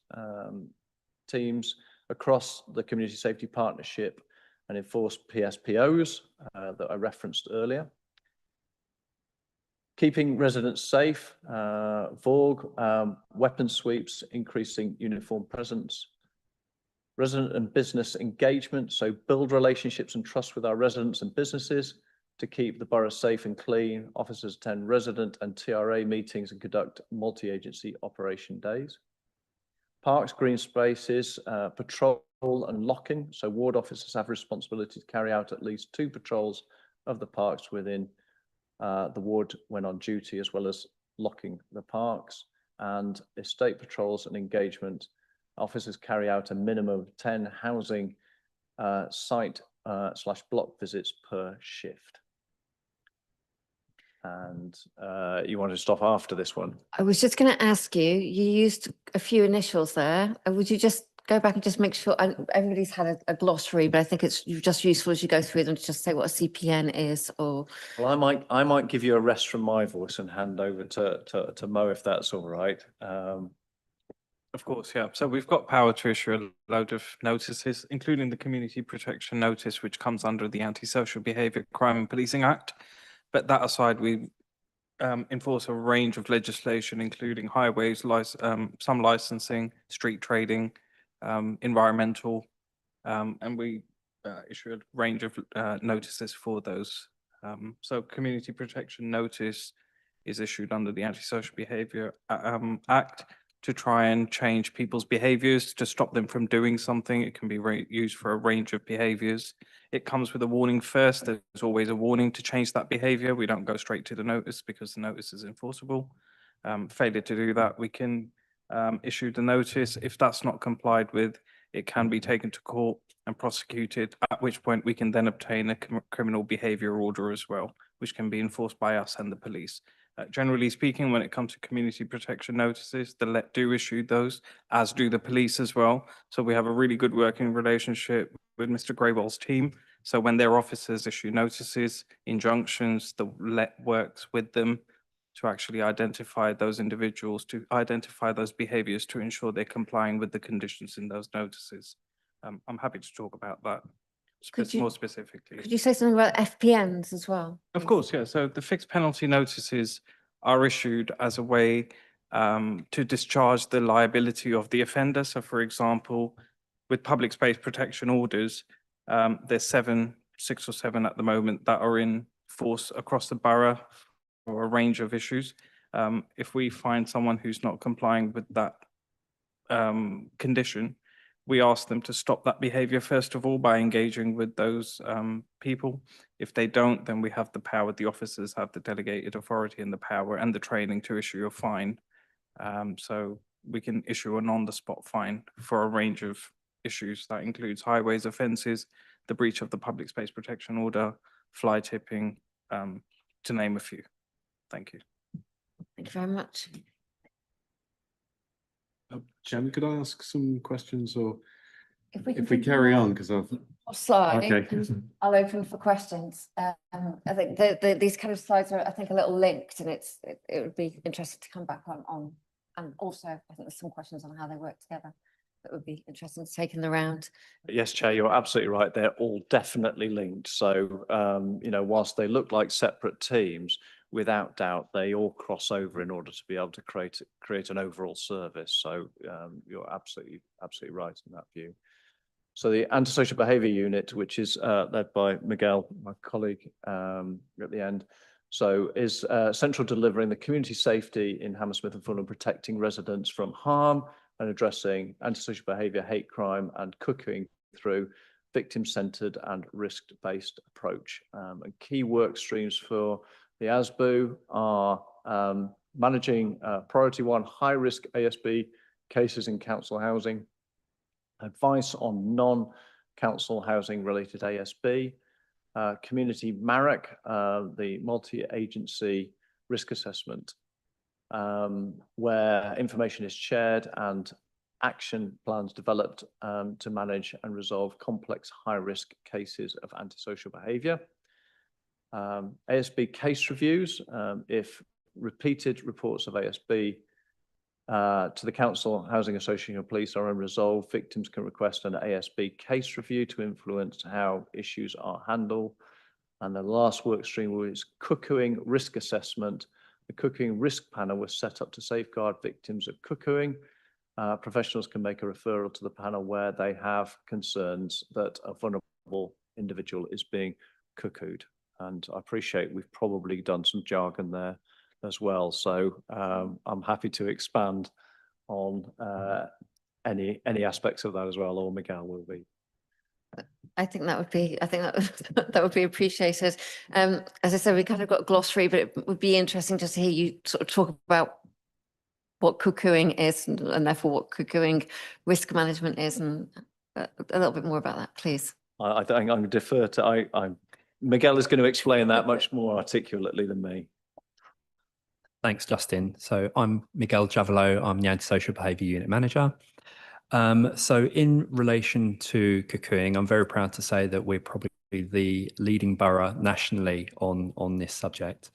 teams across the Community Safety Partnership and enforce PSPOs that I referenced earlier. Keeping residents safe, VORG, weapon sweeps, increasing uniform presence. Resident and business engagement, so build relationships and trust with our residents and businesses to keep the borough safe and clean. Officers attend resident and TRA meetings and conduct multi-agency operation days. Parks, green spaces, patrol and lock-in, so ward officers have responsibility to carry out at least 2 patrols of the parks within the ward when on duty, as well as locking the parks. And estate patrols and engagement, officers carry out a minimum of 10 housing site / block visits per shift. And you want to stop after this one? I was just going to ask you, you used a few initials there. Would you just go back and just make sure, and everybody's had a glossary, but I think it's just useful as you go through them to just say what a CPN is, or. Well, I might give you a rest from my voice and hand over to Mo, if that's all right. Of course, yeah. So we've got power to issue a load of notices, including the Community Protection Notice, which comes under the Anti-Social Behaviour Crime and Policing Act. But that aside, we enforce a range of legislation, including highways, some licensing, street trading, environmental, and we issue a range of notices for those. So Community Protection Notice is issued under the Anti-Social Behaviour Act to try and change people's behaviours, to stop them from doing something. It can be used for a range of behaviours. It comes with a warning first. There's always a warning to change that behaviour. We don't go straight to the notice because the notice is enforceable. Failure to do that, we can issue the notice. If that's not complied with, it can be taken to court and prosecuted, at which point we can then obtain a criminal behaviour order as well, which can be enforced by us and the police. Generally speaking, when it comes to community protection notices, the LET do issue those, as do the police as well. So we have a really good working relationship with Mr. Greywell's team. So when their officers issue notices, injunctions, the LET works with them to actually identify those individuals, to identify those behaviours, to ensure they're complying with the conditions in those notices. I'm happy to talk about that more specifically. Could you say something about FPNs as well? Of course, yeah. So the fixed penalty notices are issued as a way to discharge the liability of the offender. So for example, with public space protection orders, there's 6 or 7 at the moment that are in force across the borough for a range of issues. If we find someone who's not complying with that condition, we ask them to stop that behavior, first of all, by engaging with those people. If they don't, then we have the power, the officers have the delegated authority and the power and the training to issue a fine. So we can issue an on-the-spot fine for a range of issues. That includes highways offences, the breach of the public space protection order, fly tipping, to name a few. Thank you. Thank you very much. Chairman, could I ask some questions, or If we carry on, because I've slide, okay. I'll open for questions. I think these kind of slides are, I think, a little linked, and it would be interesting to come back on. And also, I think there's some questions on how they work together that would be interesting to take in the round. Yes, Chair, you're absolutely right. They're all definitely linked. So, you know, whilst they look like separate teams, without doubt, they all cross over in order to be able to create an overall service. So you're absolutely right in that view. So the Antisocial Behaviour Unit, which is led by Miguel, my colleague, at the end, so is central to delivering the community safety in Hammersmith and Fulham, protecting residents from harm and addressing antisocial behaviour, hate crime, and cooking through victim-centred and risk-based approach. And key work streams for the ASBU are managing priority 1 high-risk ASB cases in council housing, advice on non-council housing related ASB, community MARAC, the multi-agency risk assessment, where information is shared and action plans developed to manage and resolve complex high-risk cases of antisocial behaviour. ASB case reviews, if repeated reports of ASB to the Council, Housing Association or Police are unresolved, victims can request an ASB case review to influence how issues are handled. And the last work stream was cuckooing risk assessment. The cuckooing risk panel was set up to safeguard victims of cuckooing. Professionals can make a referral to the panel where they have concerns that a vulnerable individual is being cuckooed. And I appreciate we've probably done some jargon there as well. So I'm happy to expand on any aspects of that as well, or Miguel will be. I think that that would be appreciated. As I said, we kind of got a glossary, but it would be interesting just to hear you sort of talk about what cuckooing is and therefore what cuckooing risk management is, and a little bit more about that, please. I think I'm going to defer to Miguel is going to explain that much more articulately than me. Thanks, Justin. So I'm Miguel Javelo. I'm the Antisocial Behaviour Unit Manager. So in relation to cuckooing, I'm very proud to say that we're probably the leading borough nationally on this subject.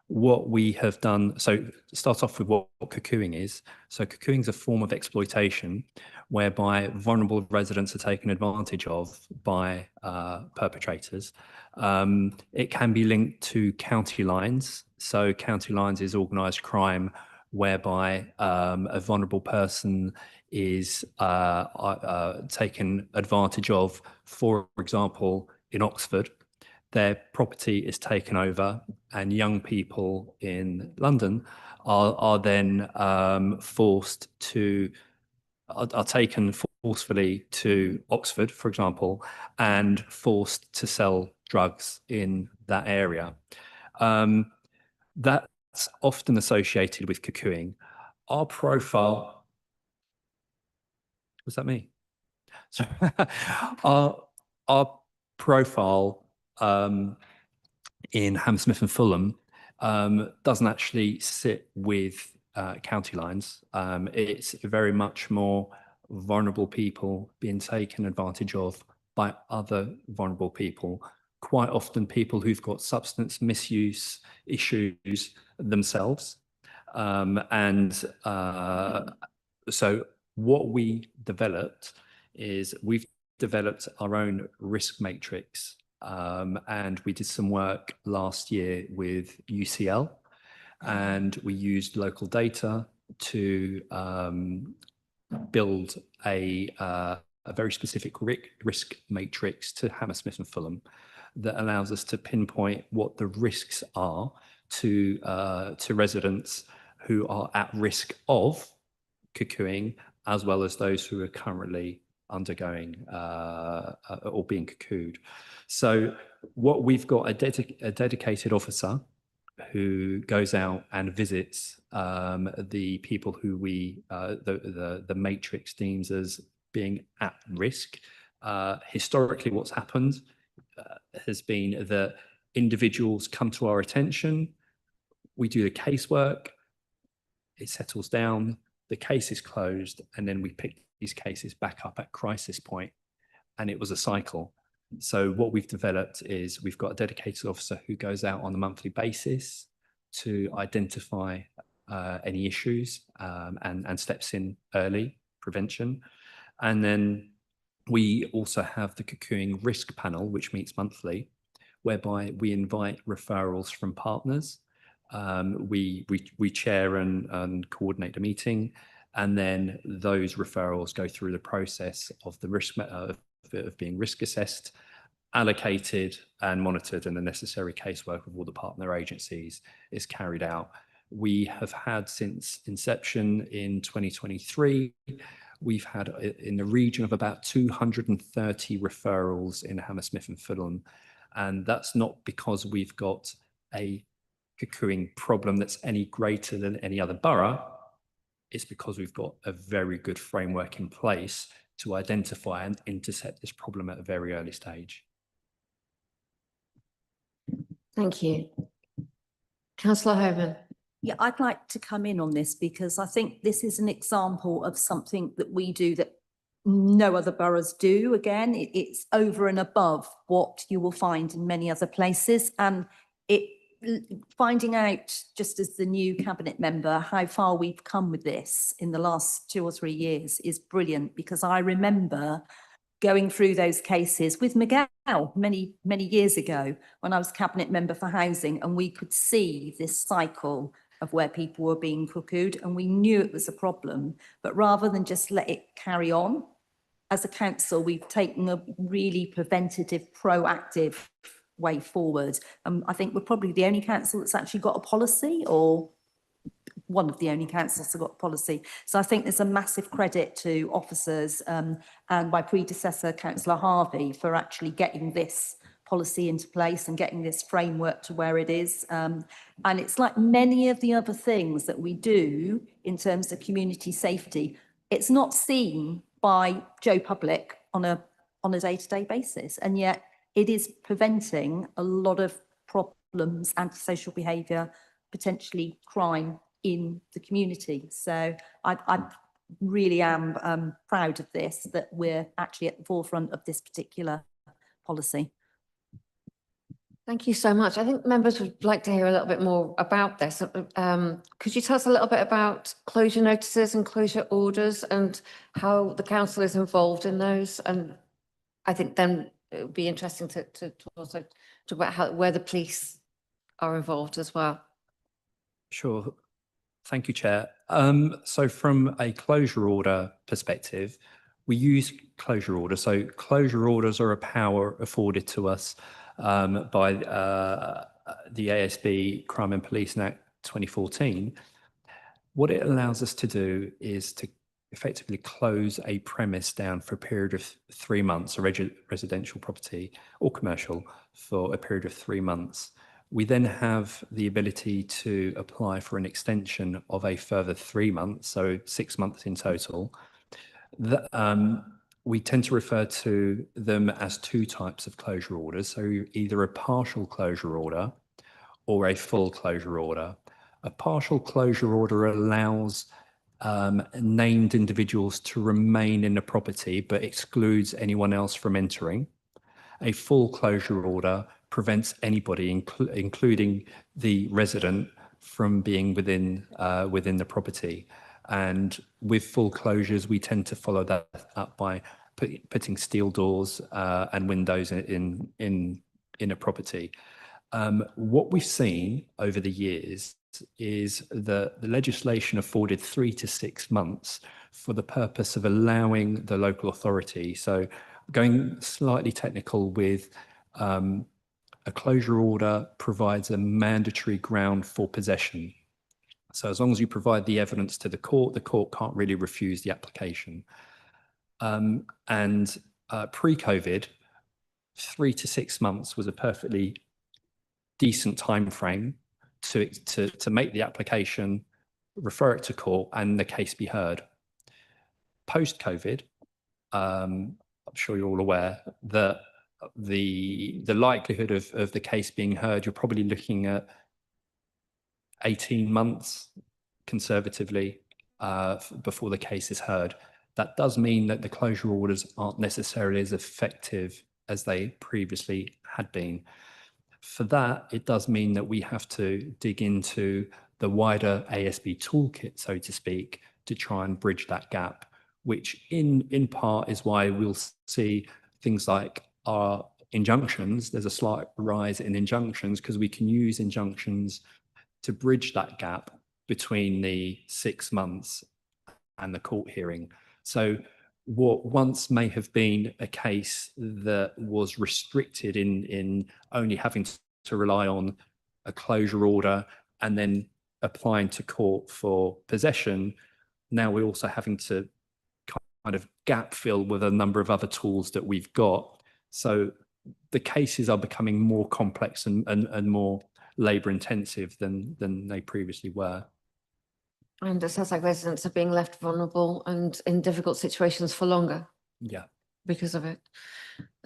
What we have done, so start off with what cuckooing is. So cuckooing is a form of exploitation whereby vulnerable residents are taken advantage of by perpetrators. It can be linked to county lines. So county lines is organised crime whereby a vulnerable person is taken advantage of. For example, in Oxford, their property is taken over and young people in London are then taken forcefully to Oxford, for example, and forced to sell drugs in that area. That's often associated with cuckooing. Our profile, was that me? So our profile in Hammersmith and Fulham doesn't actually sit with county lines. It's very much more vulnerable people being taken advantage of by other vulnerable people, quite often people who've got substance misuse issues themselves. So what we developed is we've developed our own risk matrix, and we did some work last year with UCL, and we used local data to build a very specific risk matrix to Hammersmith and Fulham that allows us to pinpoint what the risks are to residents who are at risk of cuckooing, as well as those who are currently undergoing or being cuckooed. So what we've got a dedicated officer who goes out and visits the people who the matrix deems as being at risk. Historically, what's happened has been that individuals come to our attention, we do the casework, it settles down, the case is closed, and then we pick these cases back up at crisis point, and it was a cycle. So what we've developed is we've got a dedicated officer who goes out on a monthly basis to identify any issues and steps in early prevention. And then we also have the cuckooing risk panel, which meets monthly, whereby we invite referrals from partners. We chair and coordinate a meeting, and then those referrals go through the process of the risk of being risk assessed, allocated and monitored, and the necessary casework of all the partner agencies is carried out. We have had since inception in 2023, we've had in the region of about 230 referrals in Hammersmith and Fulham. And that's not because we've got a cocooing problem that's any greater than any other borough, it's because we've got a very good framework in place to identify and intercept this problem at a very early stage. Thank you. Councillor Homan. Yeah, I'd like to come in on this because I think this is an example of something that we do that no other boroughs do. Again, it's over and above what you will find in many other places. And finding out, just as the new cabinet member, how far we've come with this in the last 2 or 3 years is brilliant, because I remember going through those cases with Miguel many years ago when I was cabinet member for housing, and we could see this cycle of where people were being cuckooed, and we knew it was a problem. But rather than just let it carry on, as a council, we've taken a really preventative, proactive way forward. I think we're probably the only council that's actually got a policy, or one of the only councils that got a policy. So I think there's a massive credit to officers and my predecessor, Councillor Harvey, for actually getting this policy into place and getting this framework to where it is. And it's like many of the other things that we do in terms of community safety, it's not seen by Joe Public on a day-to-day basis. And yet it is preventing a lot of problems, antisocial behaviour, potentially crime in the community. So I really am proud of this, that we're actually at the forefront of this particular policy. Thank you so much. I think members would like to hear a little bit more about this. Could you tell us a little bit about closure notices and closure orders and how the council is involved in those? And I think then it would be interesting to also talk about where the police are involved as well. Sure. Thank you, Chair. So from a closure order perspective, we use closure orders. So closure orders are a power afforded to us by the ASB Crime and Policing Act 2014. What it allows us to do is to effectively close a premise down for a period of 3 months, a residential property or commercial, for a period of 3 months. We then have the ability to apply for an extension of a further 3 months, so 6 months in total. We tend to refer to them as 2 types of closure orders, so either a partial closure order or a full closure order. A partial closure order allows named individuals to remain in the property but excludes anyone else from entering. A full closure order prevents anybody, including the resident, from being within the property. And with full closures, we tend to follow that up by putting steel doors and windows in a property. What we've seen over the years is that the legislation afforded 3 to 6 months for the purpose of allowing the local authority. So going slightly technical with a closure order provides a mandatory ground for possession. So as long as you provide the evidence to the court can't really refuse the application. Pre-COVID, 3 to 6 months was a perfectly decent time frame to make the application, refer it to court, and the case be heard. Post-COVID, I'm sure you're all aware that the likelihood of the case being heard, you're probably looking at 18 months conservatively before the case is heard. That does mean that the closure orders aren't necessarily as effective as they previously had been. For that, it does mean that we have to dig into the wider ASB toolkit, so to speak, to try and bridge that gap, which in part is why we'll see things like our injunctions. There's a slight rise in injunctions because we can use injunctions to bridge that gap between the 6 months and the court hearing. So what once may have been a case that was restricted in only having to rely on a closure order and then applying to court for possession, now we're also having to kind of gap fill with a number of other tools that we've got. So the cases are becoming more complex and more labour intensive than they previously were. And it sounds like residents are being left vulnerable and in difficult situations for longer Yeah. because of it.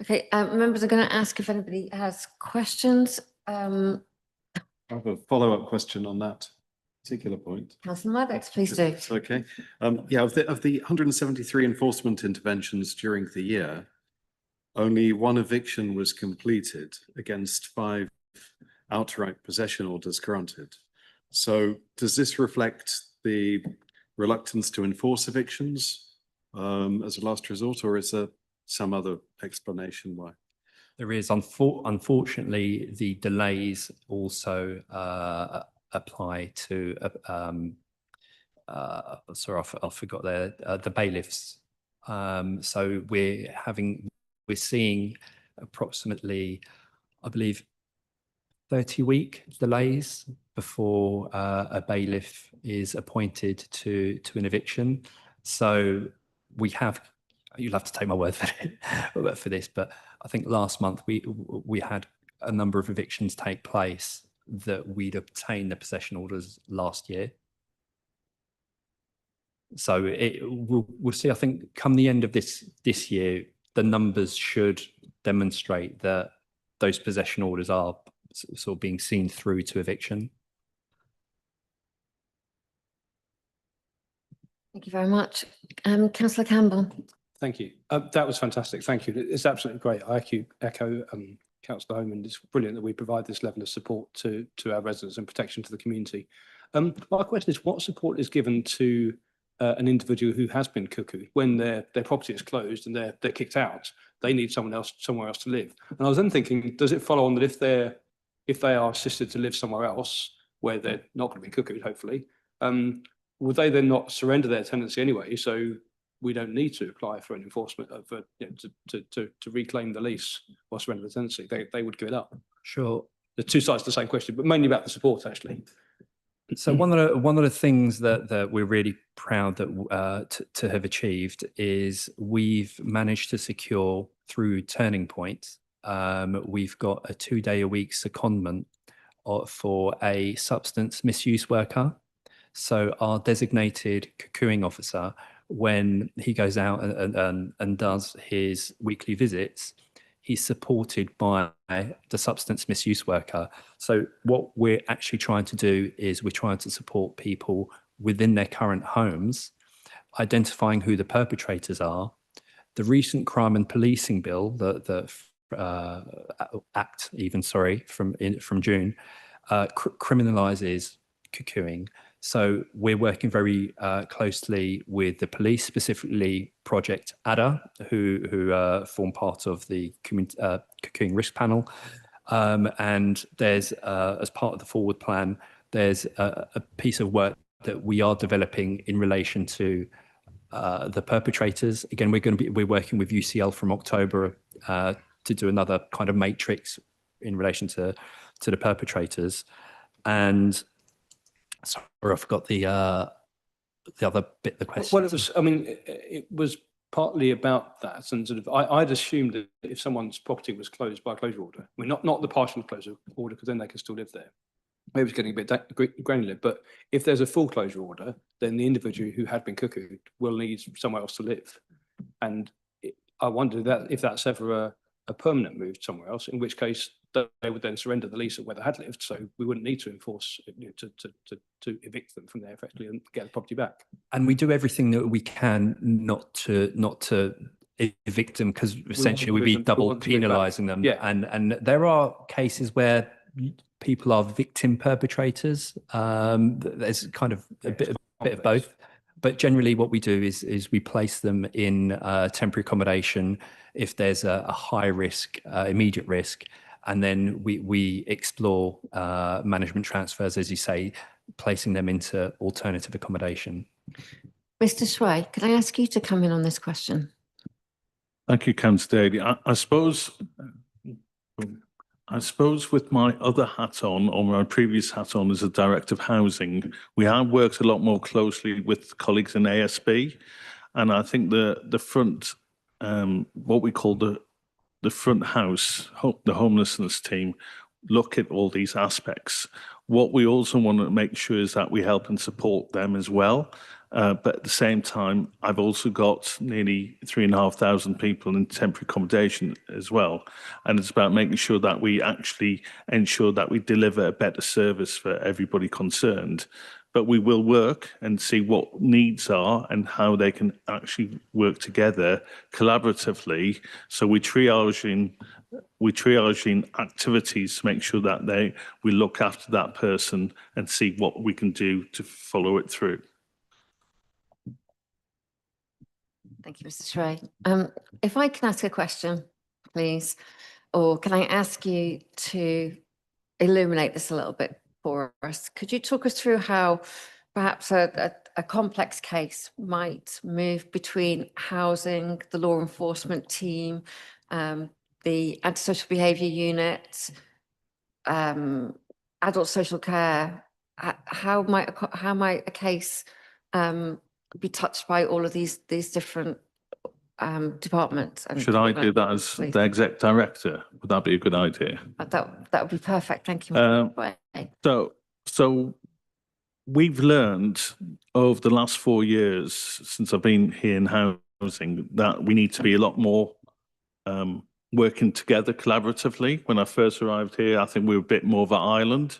Okay, members are going to ask if anybody has questions. I have a follow-up question on that particular point. Councillor Maddox, please do. It's okay. Yeah, of the 173 enforcement interventions during the year, only one eviction was completed against 5 outright possession orders granted. So does this reflect the reluctance to enforce evictions as a last resort, or is there some other explanation why? There is, unfortunately, the delays also apply to, sorry, I forgot the bailiffs. So we're seeing approximately, I believe, 30-week delays before a bailiff is appointed to an eviction. So you'll have to take my word for this, but I think last month we had a number of evictions take place that we'd obtained the possession orders last year. So we'll see. I think come the end of this year, the numbers should demonstrate that those possession orders are sort of being seen through to eviction. Thank you very much. Councillor Campbell. Thank you. That was fantastic. Thank you. It's absolutely great. I echo Councillor Holman. It's brilliant that we provide this level of support to our residents and protection to the community. My question is, what support is given to an individual who has been cuckooed when their property is closed and they're kicked out? They need somewhere else to live. And I was then thinking, does it follow on that if they are assisted to live somewhere else where they're not going to be cuckooed, hopefully, would they then not surrender their tenancy anyway? So we don't need to apply for an enforcement to reclaim the lease or surrender the tenancy. They would give it up. Sure. The two sides of the same question, but mainly about the support, actually. So one of the things that we're really proud that to have achieved is we've managed to secure through Turning Point. We've got a 2-day-a-week secondment for a substance misuse worker. So our designated cocooing officer, when he goes out and does his weekly visits, he's supported by the substance misuse worker. So what we're actually trying to do is we're trying to support people within their current homes, identifying who the perpetrators are. The recent crime and policing bill, the act even, sorry, from June, criminalises cocooing. So we're working very closely with the police, specifically Project ADA, who form part of the cocooing risk panel. And there's, as part of the forward plan, there's a piece of work that we are developing in relation to the perpetrators. Again, we're working with UCL from October to do another kind of matrix in relation to the perpetrators. And sorry, I forgot the other bit of the question. Well, it was partly about that, and sort of I'd assumed that if someone's property was closed by a closure order, I mean, not the partial closure order, because then they can still live there. Maybe it's getting a bit granular, but if there's a full closure order, then the individual who had been cuckooed will need somewhere else to live. And I wonder if that's ever a permanent move somewhere else, in which case they would then surrender the lease of where they had lived, so we wouldn't need to enforce, to evict them from there effectively and get the property back. And we do everything that we can not to evict them, because essentially we'd be double penalising them. Yeah. And there are cases where people are victim perpetrators. There's kind of a bit of both. But generally what we do is we place them in temporary accommodation if there's a high risk, immediate risk, and then we explore management transfers, as you say, placing them into alternative accommodation. Mr. Shway, could I ask you to come in on this question? Thank you, Councillor Daly. I suppose with my other hat on, or my previous hat on as a Director of Housing, we have worked a lot more closely with colleagues in ASB, and I think the front, what we call the front house, the homelessness team, look at all these aspects. What we also want to make sure is that we help and support them as well. But at the same time, I've also got nearly 3,500 people in temporary accommodation as well. And it's about making sure that we actually ensure that we deliver a better service for everybody concerned. But we will work and see what needs are and how they can actually work together collaboratively. So we're triaging activities to make sure that we look after that person and see what we can do to follow it through. Thank you, Mr. Shrey. If I can ask a question, please, or can I ask you to illuminate this a little bit for us? Could you talk us through how perhaps a complex case might move between housing, the law enforcement team, the antisocial behaviour unit, adult social care? How might a case be touched by all of these different departments? Should I do that as please? the exec director? Would that be a good idea? That would be perfect. Thank you. So we've learned over the last 4 years since I've been here in housing that we need to be a lot more working together collaboratively. When I first arrived here, I think we were a bit more of an island.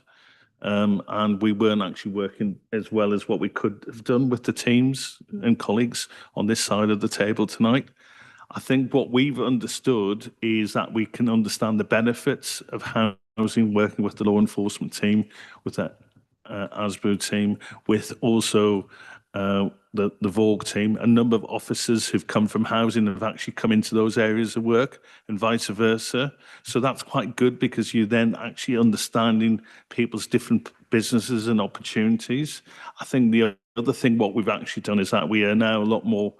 And we weren't actually working as well as what we could have done with the teams and colleagues on this side of the table tonight. I think what we've understood is that we can understand the benefits of housing, working with the law enforcement team, with the ASBO team, with also the Vogue team. A number of officers who've come from housing have actually come into those areas of work and vice versa. So that's quite good because you're then actually understanding people's different businesses and opportunities. I think the other thing what we've actually done is that we are now a lot more,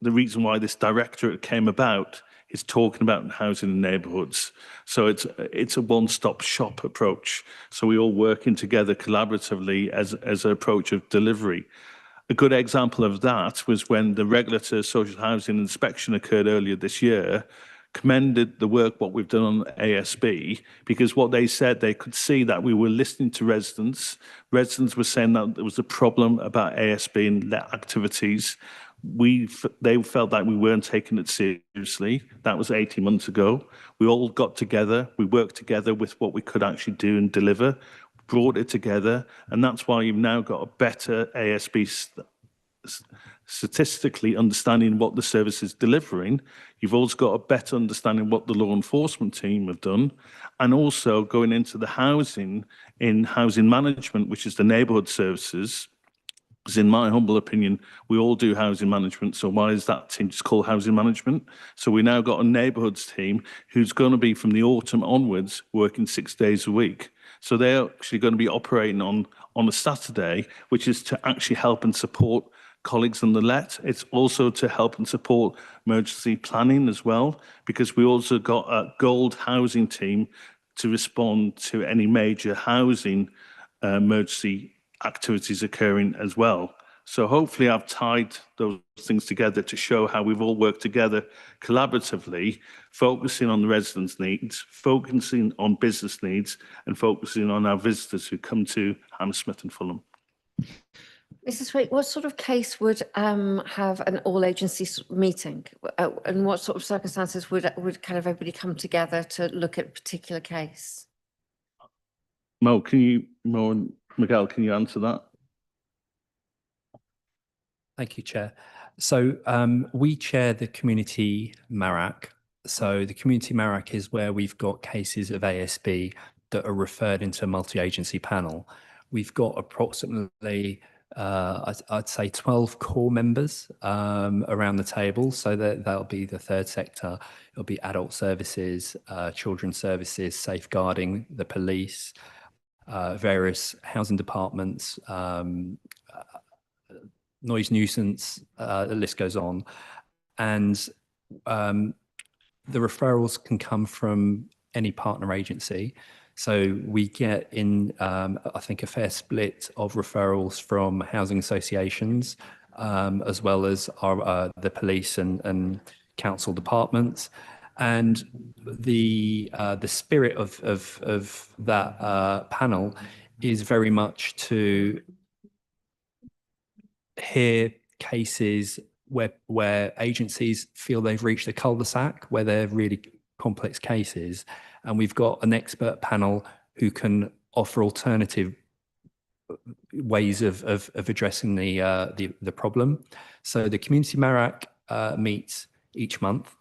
the reason why this directorate came about is talking about housing in neighbourhoods. So it's a one-stop shop approach. So we all working together collaboratively as an approach of delivery. A good example of that was when the regulator social housing inspection occurred earlier this year, commended the work what we've done on ASB, because what they said, they could see that we were listening to residents. Residents were saying that there was a problem about ASB and let activities. They felt that we weren't taking it seriously. That was 18 months ago. We all got together, we worked together with what we could actually do and deliver, brought it together, and that's why you've now got a better ASB statistically understanding what the service is delivering. You've also got a better understanding what the law enforcement team have done, and also going into the housing in housing management, which is the neighbourhood services. Because in my humble opinion, we all do housing management. So why is that team just called housing management? So we now got a neighbourhoods team who's going to be from the autumn onwards working 6 days a week. So they're actually going to be operating on a Saturday, which is to actually help and support colleagues on the let. It's also to help and support emergency planning as well, because we also got a gold housing team to respond to any major housing emergency activities occurring as well. So hopefully I've tied those things together to show how we've all worked together collaboratively, focusing on the residents' needs, focusing on business needs, and focusing on our visitors who come to Hammersmith and Fulham. Mrs. Wake, what sort of case would have an all-agency meeting? And what sort of circumstances would kind of everybody come together to look at a particular case? Mo and Miguel, can you answer that? Thank you, Chair. So we chair the community MARAC. So the community MARAC is where we've got cases of ASB that are referred into a multi-agency panel. We've got approximately, I'd say 12 core members around the table. So that'll be the third sector. It'll be adult services, children's services, safeguarding, the police, various housing departments, noise nuisance, the list goes on. And the referrals can come from any partner agency. So we get in, I think, a fair split of referrals from housing associations, as well as the police and council departments. And the spirit of that panel is very much to hear cases where agencies feel they've reached a cul-de-sac, where they're really complex cases, and we've got an expert panel who can offer alternative ways of addressing the problem. So the community MARAC meets each month,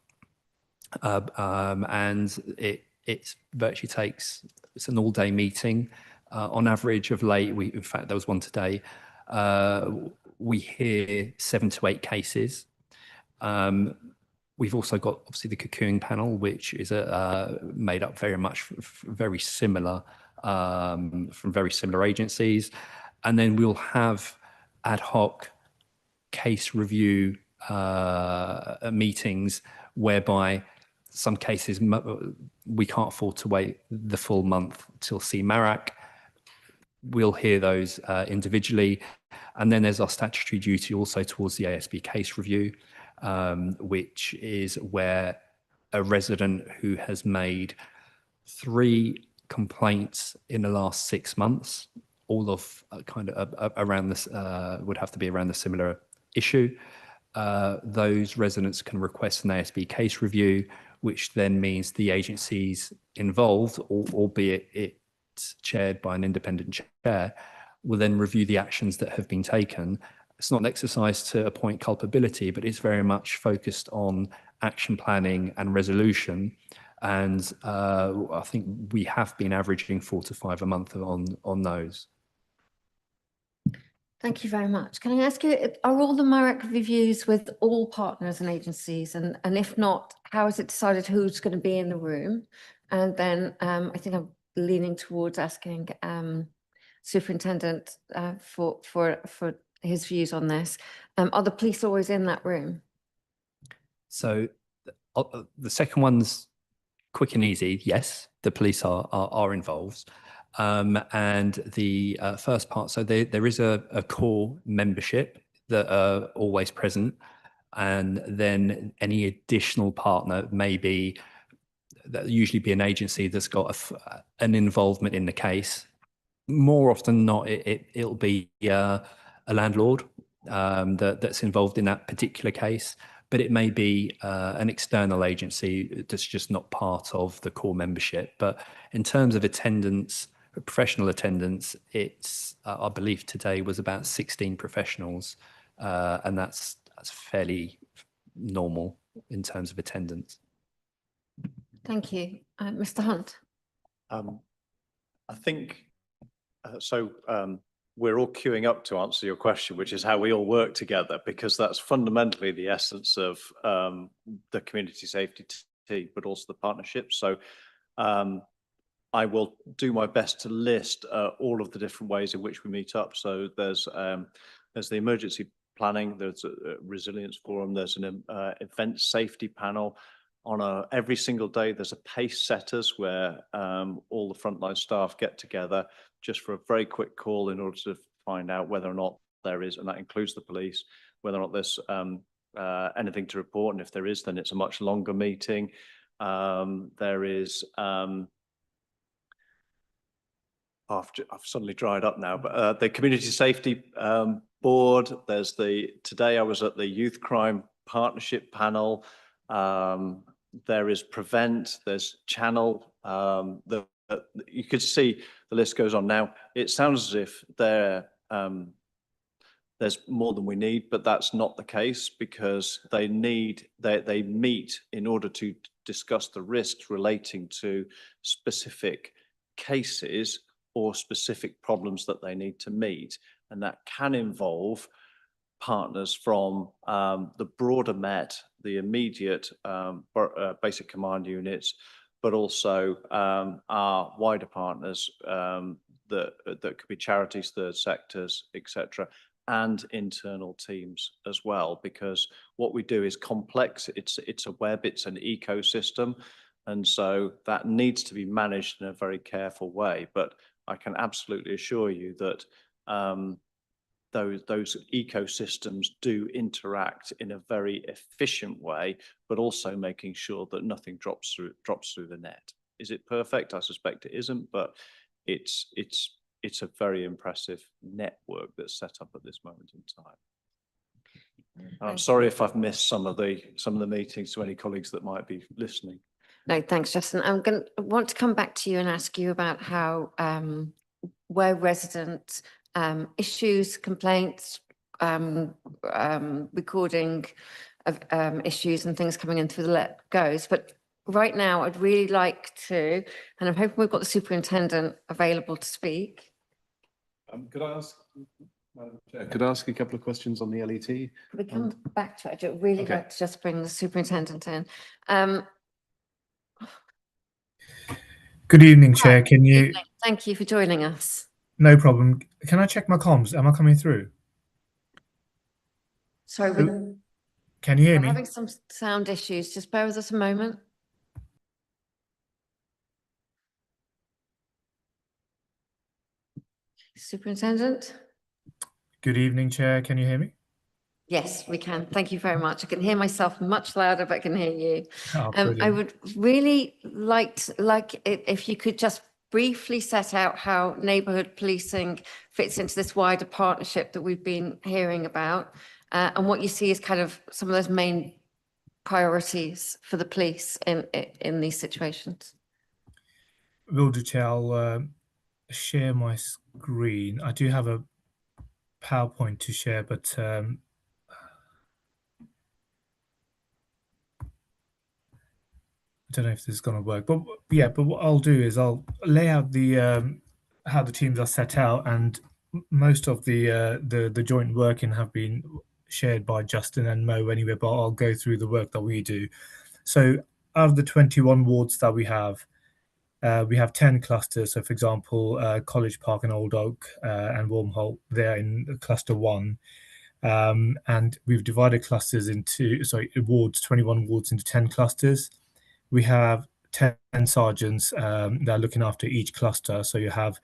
and it virtually takes, it's an all-day meeting. On average of late, in fact there was one today, we hear 7 to 8 cases. We've also got obviously the cocoon panel, which is made up very much very similar from very similar agencies, and then we'll have ad hoc case review meetings whereby some cases we can't afford to wait the full month till see MARAC. We'll hear those individually. And then there's our statutory duty also towards the ASB case review, which is where a resident who has made 3 complaints in the last 6 months, all of kind of around this, would have to be around the similar issue. Those residents can request an ASB case review, which then means the agencies involved, albeit it's chaired by an independent chair, will then review the actions that have been taken. It's not an exercise to appoint culpability, but it's very much focused on action planning and resolution. And I think we have been averaging 4 to 5 a month on those. Thank you very much. Can I ask you, are all the MARAC reviews with all partners and agencies? And if not, how is it decided who's going to be in the room? And then I think I'm leaning towards asking Superintendent for his views on this. Are the police always in that room? So the second one's quick and easy. Yes, the police are involved. And the first part, so there is a core membership that are always present, and then any additional partner may be, that usually be an agency that's got an involvement in the case. More often than not, it'll be a landlord that's involved in that particular case, but it may be an external agency that's just not part of the core membership. But in terms of attendance, professional attendance, it's I believe today was about 16 professionals, and that's fairly normal in terms of attendance. Thank you. Mr. Hunt. I think we're all queuing up to answer your question, which is how we all work together, because that's fundamentally the essence of the community safety team, but also the partnership. So I will do my best to list all of the different ways in which we meet up. So there's the emergency planning, there's a resilience forum, there's an event safety panel. On every single day, there's a pace setters where all the frontline staff get together just for a very quick call in order to find out whether or not there is, and that includes the police, whether or not there's anything to report. And if there is, then it's a much longer meeting. There is, I've suddenly dried up now, but the community safety board, there's today I was at the youth crime partnership panel. There is Prevent, there's Channel, you could see the list goes on. Now, it sounds as if there's more than we need, but that's not the case, because they meet in order to discuss the risks relating to specific cases or specific problems that they need to meet. And that can involve partners from the broader Met, the immediate basic command units, but also our wider partners that could be charities, third sectors, etc., and internal teams as well. Because what we do is complex. It's a web. It's an ecosystem, and so that needs to be managed in a very careful way. But I can absolutely assure you that those ecosystems do interact in a very efficient way, but also making sure that nothing drops through the net. Is it perfect? I suspect it isn't, but it's a very impressive network that's set up at this moment in time. I'm sorry if I've missed some of the meetings to any colleagues that might be listening. No, thanks, Justin. Want to come back to you and ask you about how where resident issues, complaints, recording of issues and things coming in through the let goes. But right now, I'd really like to, and I'm hoping we've got the superintendent available to speak. Could I ask, Madam Chair, could I ask a couple of questions on the LET? We come back to it. I'd really Okay. like to just bring the superintendent in. Good evening, Chair. Can you? Thank you for joining us. No problem. Can I check my comms? Am I coming through? Sorry, Can you hear we're me? having some sound issues. Just bear with us a moment. Superintendent? Good evening, Chair. Can you hear me? Yes, we can. Thank you very much. I can hear myself much louder, but I can hear you. Oh, I brilliant. would really like it if you could just briefly set out how neighbourhood policing fits into this wider partnership that we've been hearing about, and what you see as kind of some of those main priorities for the police in these situations. Will do, Chair. I'll share my screen. I do have a PowerPoint to share, but I don't know if this is going to work. But yeah, but what I'll do is I'll lay out the how the teams are set out, and most of the joint working have been shared by Justin and Mo anyway, but I'll go through the work that we do. So out of the 21 wards that we have 10 clusters. So for example, College Park and Old Oak and Wormholt, they're in cluster 1. And we've divided clusters into, wards, 21 wards into 10 clusters. We have 10 sergeants that are looking after each cluster. So you have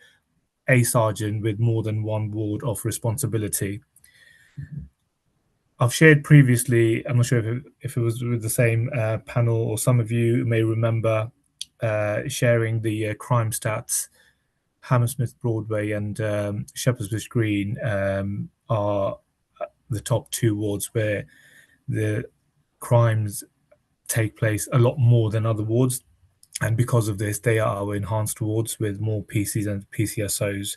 a sergeant with more than one ward of responsibility. I've shared previously, I'm not sure if it was with the same panel, or some of you may remember sharing the crime stats. Hammersmith Broadway and Shepherd's Bush Green are the top 2 wards where the crimes take place a lot more than other wards. And because of this, they are our enhanced wards with more PCs and PCSOs.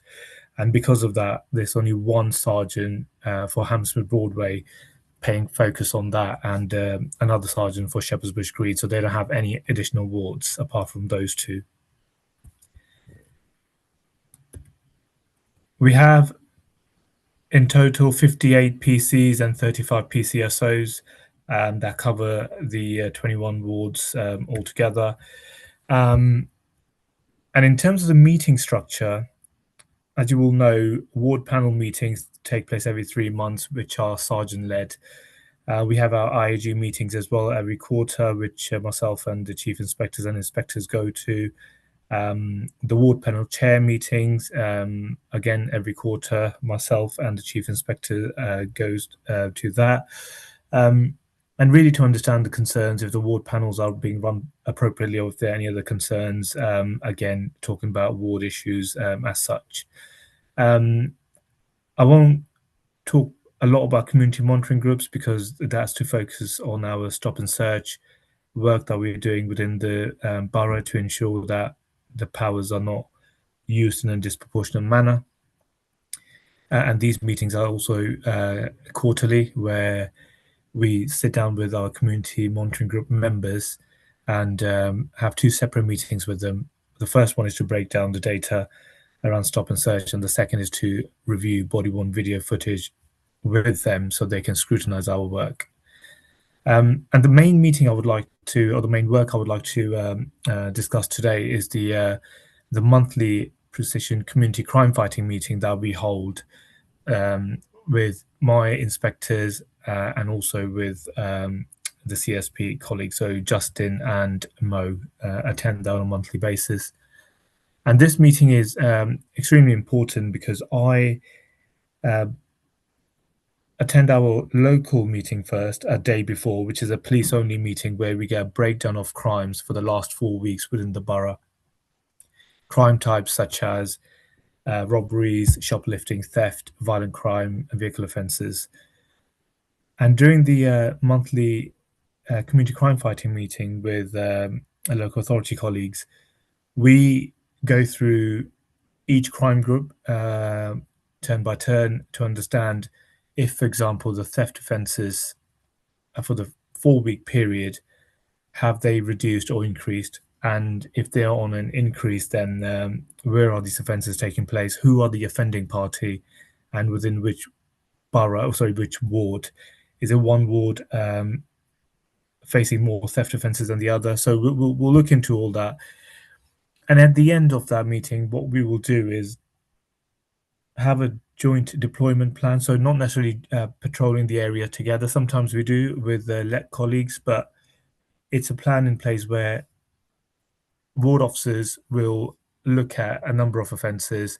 And because of that, there's only one sergeant for Hammersmith Broadway paying focus on that, and another sergeant for Shepherd's Bush Green. So they don't have any additional wards apart from those 2. We have in total 58 PCs and 35 PCSOs that cover the 21 wards altogether. And in terms of the meeting structure, as you all know, ward panel meetings take place every 3 months, which are sergeant-led. We have our IAG meetings as well every quarter, which myself and the chief inspectors and inspectors go to. The ward panel chair meetings, again, every quarter, myself and the chief inspector goes to that. And really to understand the concerns, if the ward panels are being run appropriately, or if there are any other concerns, again, talking about ward issues as such. I won't talk a lot about community monitoring groups because that's to focus on our stop and search work that we're doing within the borough to ensure that the powers are not used in a disproportionate manner. And these meetings are also quarterly, where we sit down with our community monitoring group members and have 2 separate meetings with them. The first one is to break down the data around stop and search, and the second is to review body-worn video footage with them so they can scrutinize our work. And the main meeting I would like to, or the main work I would like to discuss today is the monthly precision community crime fighting meeting that we hold with my inspectors and also with the CSP colleagues. So Justin and Mo attend that on a monthly basis. And this meeting is extremely important because I attend our local meeting first a day before, which is a police only meeting where we get a breakdown of crimes for the last 4 weeks within the borough. Crime types such as robberies, shoplifting, theft, violent crime, and vehicle offences. And during the monthly community crime fighting meeting with local authority colleagues, we go through each crime group turn by turn to understand if, for example, the theft offences for the 4-week period, have they reduced or increased? And if they're on an increase, then where are these offences taking place? Who are the offending party? And within which borough, which ward? Is it one ward facing more theft offences than the other? So we'll look into all that. And at the end of that meeting, what we will do is have a joint deployment plan. So not necessarily patrolling the area together. Sometimes we do with LET colleagues, but it's a plan in place where ward officers will look at a number of offences.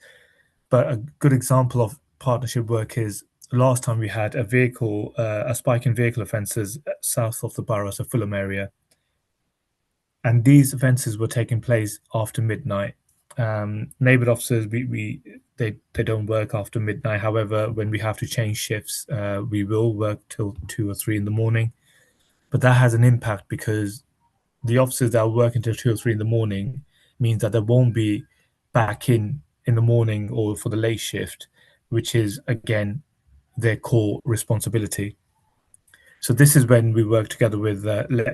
But a good example of partnership work is last time we had a spike in vehicle offences south of the borough, so Fulham area. And these offences were taking place after midnight. Neighbourhood officers, they don't work after midnight. However, when we have to change shifts, we will work till 2 or 3 in the morning. But that has an impact because the officers that are working till 2 or 3 in the morning means that they won't be back in the morning or for the late shift, which is again their core responsibility. So this is when we work together with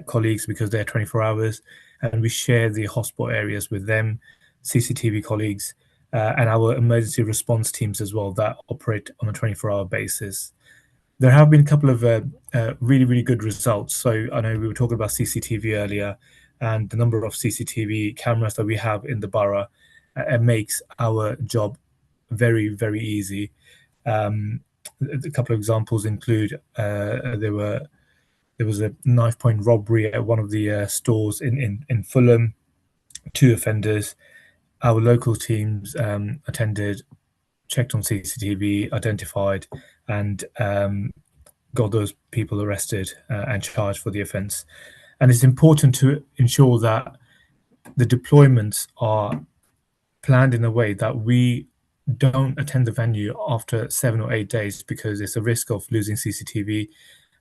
colleagues because they're 24 hours and we share the hotspot areas with them, CCTV colleagues, and our emergency response teams as well that operate on a 24-hour basis. There have been a couple of really, really good results. So I know we were talking about CCTV earlier, and the number of CCTV cameras that we have in the borough makes our job very, very easy. A couple of examples include there was a knife point robbery at one of the stores in Fulham, 2 offenders. Our local teams attended, checked on CCTV, identified, and got those people arrested and charged for the offence. And it's important to ensure that the deployments are planned in a way that we don't attend the venue after 7 or 8 days because it's a risk of losing CCTV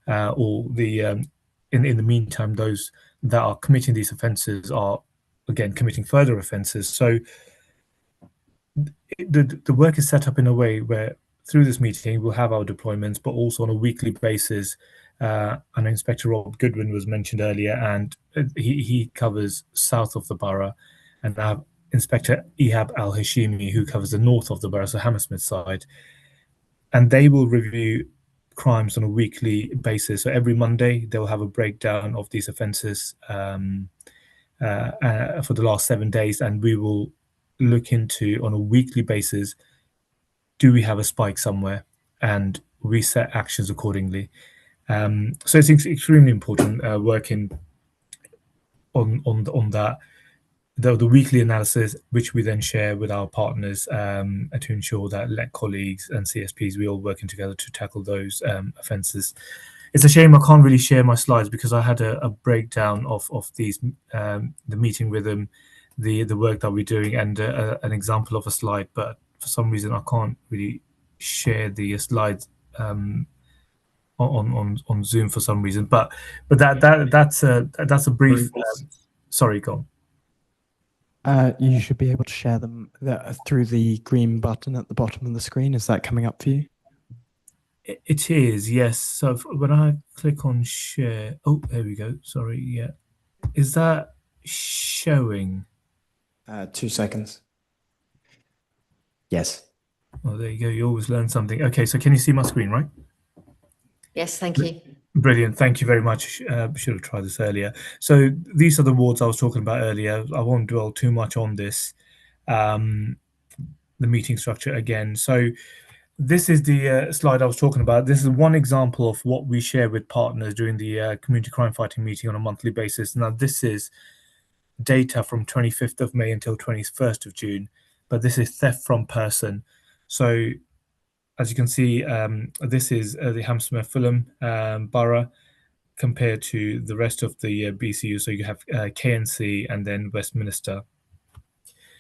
or in the meantime, those that are committing these offences are again committing further offences. So the work is set up in a way where through this meeting we'll have our deployments, but also on a weekly basis. And Inspector Rob Goodwin was mentioned earlier, and he covers south of the borough, and I have Inspector Ihab Al Hashimi, who covers the north of the borough, so Hammersmith side, and they will review crimes on a weekly basis. So every Monday they'll have a breakdown of these offences for the last 7 days, and we will look into on a weekly basis, do we have a spike somewhere, and we set actions accordingly. So it's extremely important working on that. The weekly analysis, which we then share with our partners to ensure that LET colleagues and CSPs, we all working together to tackle those offences. It's a shame I can't really share my slides because I had a breakdown of these, the meeting with them, the work that we're doing, and an example of a slide. But for some reason, I can't really share the slides on Zoom for some reason. But that's a brief. Sorry, go on. You should be able to share them through the green button at the bottom of the screen. Is that coming up for you? It is, yes. So when I click on share, oh, there we go. Sorry, yeah. Is that showing? 2 seconds. Yes. Oh, there you go. You always learn something. Okay, so can you see my screen, right? Yes, thank you. Brilliant. Thank you very much. Should have tried this earlier. So these are the wards I was talking about earlier. I won't dwell too much on this, the meeting structure again. So this is the slide I was talking about. This is one example of what we share with partners during the community crime fighting meeting on a monthly basis. Now, this is data from 25th of May until 21st of June, but this is theft from person. So as you can see, this is the Hammersmith Fulham borough compared to the rest of the BCU. So you have KNC and then Westminster.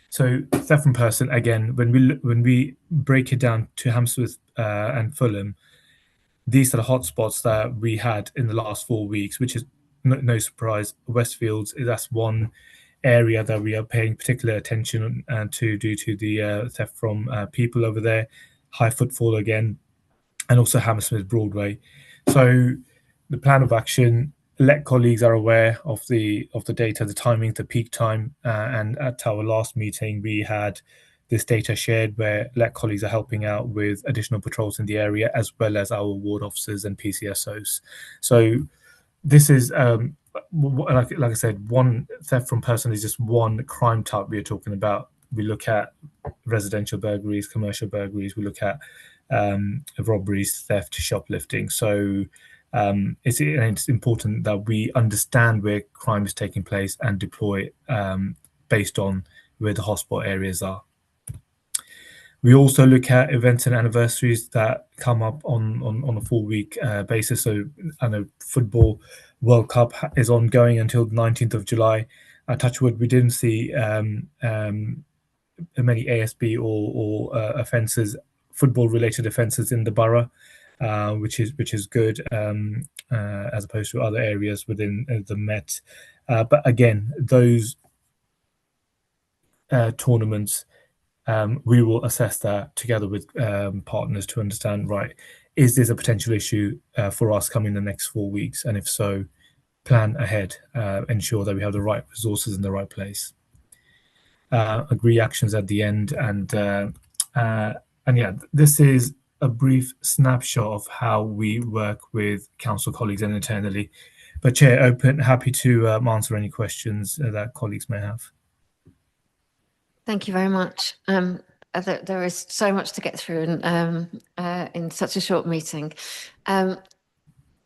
So theft from person, again, when we break it down to Hammersmith and Fulham, these are the hotspots that we had in the last 4 weeks, which is no surprise. Westfields, that's one area that we are paying particular attention to due to the theft from people over there, high footfall again, and also Hammersmith Broadway. So the plan of action, let colleagues are aware of the data, the timing, the peak time, and at our last meeting we had this data shared where let colleagues are helping out with additional patrols in the area as well as our ward officers and PCSOs. So this is like I said, one theft from person is just one crime type we are talking about. We look at residential burglaries, commercial burglaries, we look at robberies, theft, shoplifting. So it's important that we understand where crime is taking place and deploy based on where the hotspot areas are. We also look at events and anniversaries that come up on a 4-week basis. So I know football World Cup is ongoing until the 19th of July. Touch wood, we didn't see many ASB or offences, football-related offences in the borough, which is good as opposed to other areas within the Met. But again, those tournaments, we will assess that together with partners to understand, right, is this a potential issue for us coming the next 4 weeks? And if so, plan ahead, ensure that we have the right resources in the right place. Agree actions at the end, and yeah, this is a brief snapshot of how we work with council colleagues and internally. But Chair, happy to answer any questions that colleagues may have. Thank you very much. There is so much to get through in such a short meeting.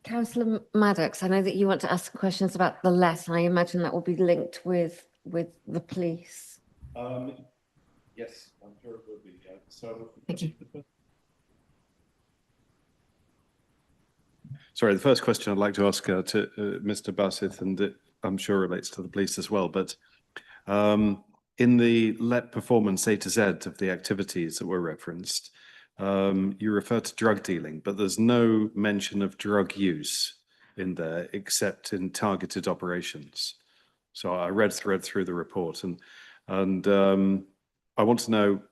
Councillor Maddox, I know that you want to ask questions about the let, and I imagine that will be linked with the police. Yes, I'm sure it will be. Yeah. So Thank you. Sorry, the first question I'd like to ask to Mr. Bassett, and I'm sure relates to the police as well, but in the let performance A to Z of the activities that were referenced, you refer to drug dealing, but there's no mention of drug use in there except in targeted operations. So I read through the report, and I want to know,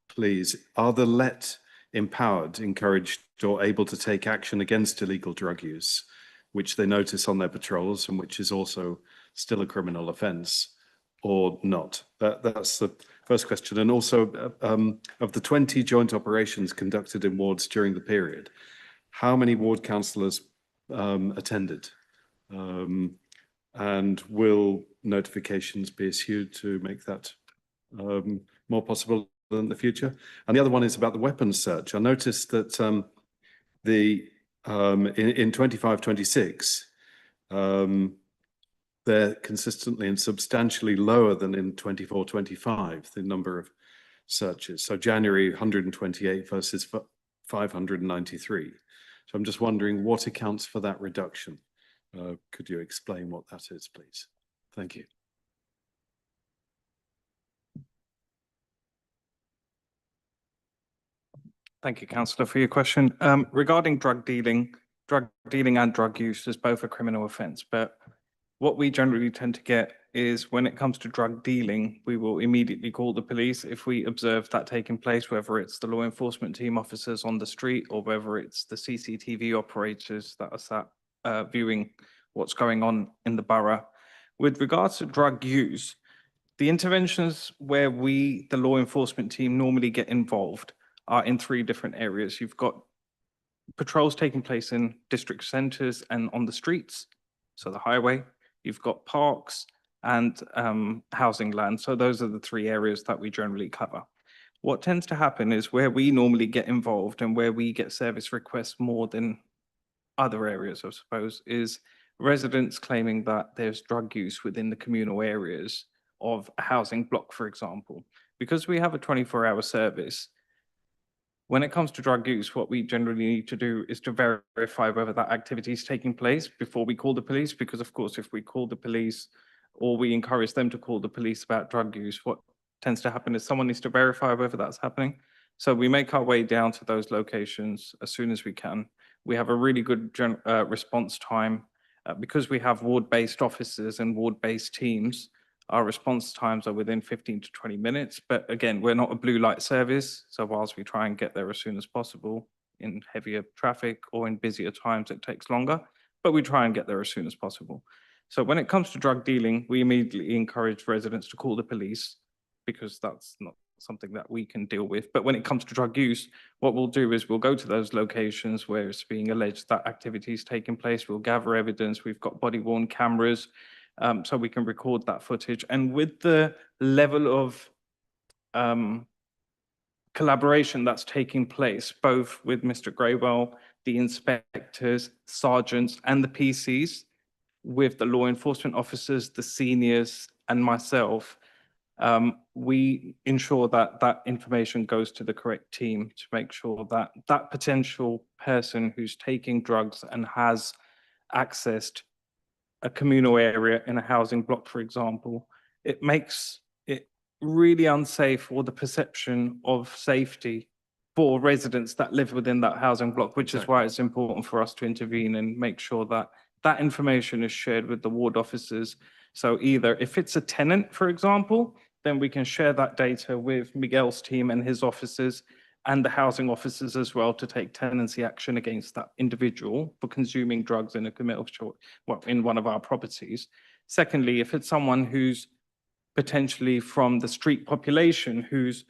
please, are the let empowered, encouraged, or able to take action against illegal drug use, which they notice on their patrols and which is also still a criminal offence, or not? That's the first question. And also, of the 20 joint operations conducted in wards during the period, how many ward councillors attended? And will notifications be issued to make that more possible in the future? And the other one is about the weapons search. I noticed that in 25-26, they're consistently and substantially lower than in 24-25, the number of searches. So January 128 versus 593. So I'm just wondering what accounts for that reduction. Could you explain what that is, please? Thank you. Thank you, Councillor, for your question. Regarding drug dealing and drug use is both a criminal offence, but what we generally tend to get is when it comes to drug dealing, we will immediately call the police if we observe that taking place, whether it's the law enforcement team officers on the street or whether it's the CCTV operators that are sat viewing what's going on in the borough. With regards to drug use, the interventions where we, the law enforcement team, normally get involved are in 3 different areas. You've got patrols taking place in district centres and on the streets, so the highway. You've got parks and housing land. So those are the 3 areas that we generally cover. What tends to happen is where we normally get involved and where we get service requests more than other areas, I suppose, is residents claiming that there's drug use within the communal areas of a housing block, for example. Because we have a 24-hour service, When it comes to drug use, what we generally need to do is to verify whether that activity is taking place before we call the police, because of course, if we call the police or we encourage them to call the police about drug use, what tends to happen is someone needs to verify whether that's happening. So we make our way down to those locations as soon as we can. We have a really good response time because we have ward-based officers and ward-based teams. Our response times are within 15 to 20 minutes. But again, we're not a blue light service. So whilst we try and get there as soon as possible, in heavier traffic or in busier times, it takes longer, but we try and get there as soon as possible. So when it comes to drug dealing, we immediately encourage residents to call the police because that's not something that we can deal with. But when it comes to drug use, what we'll do is we'll go to those locations where it's being alleged that activity is taking place. We'll gather evidence. We've got body-worn cameras. So we can record that footage. And with the level of collaboration that's taking place, both with Mr. Greywell, the inspectors, sergeants, and the PCs, with the law enforcement officers, the seniors, and myself, we ensure that that information goes to the correct team to make sure that that potential person who's taking drugs and has accessed a communal area in a housing block, for example, it makes it really unsafe, or the perception of safety for residents that live within that housing block, which is why it's important for us to intervene and make sure that that information is shared with the ward officers. So either if it's a tenant, for example, then we can share that data with Miguel's team and his officers and the housing officers as well to take tenancy action against that individual for consuming drugs in a committal in one of our properties. Secondly, if it's someone who's potentially from the street population who's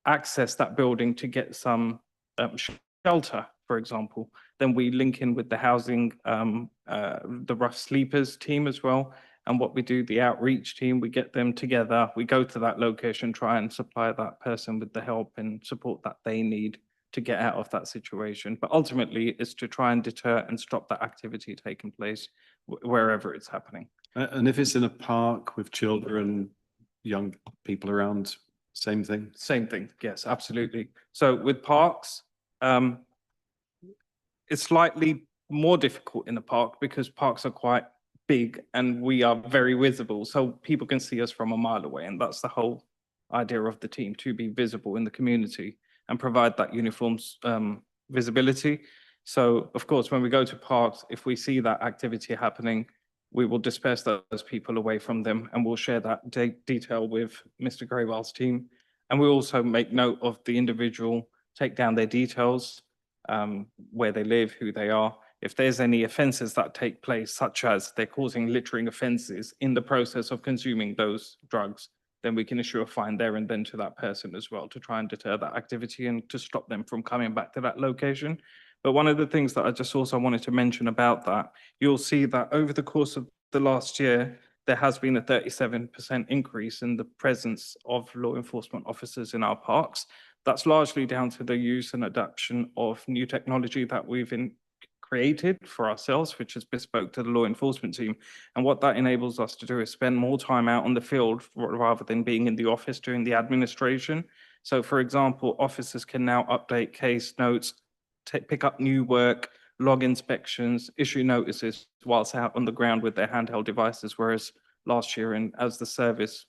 accessed that building to get some shelter, for example, then we link in with the housing, the rough sleepers team as well. And what we do, the outreach team, we get them together, we go to that location, try and supply that person with the help and support that they need to get out of that situation. But ultimately, it's to try and deter and stop that activity taking place wherever it's happening. And if it's in a park with children, young people around, same thing? Same thing, yes, absolutely. So with parks, it's slightly more difficult in the park because parks are quite big and we are very visible, so people can see us from a mile away, and that's the whole idea of the team, to be visible in the community and provide that uniform visibility. So of course, when we go to parks, if we see that activity happening, we will disperse those people away from them, and we'll share that detail with Mr. Greywell's team. And we also make note of the individual, take down their details, where they live, who they are. If there's any offences that take place, such as they're causing littering offences in the process of consuming those drugs, then we can issue a fine there and then to that person as well to try and deter that activity and to stop them from coming back to that location. But one of the things that I just also wanted to mention about that, you'll see that over the course of the last year, there has been a 37% increase in the presence of law enforcement officers in our parks. That's largely down to the use and adoption of new technology that we've created for ourselves, which is bespoke to the law enforcement team. And what that enables us to do is spend more time out on the field rather than being in the office doing the administration. So for example, officers can now update case notes, pick up new work, log inspections, issue notices whilst out on the ground with their handheld devices. Whereas last year, and as the service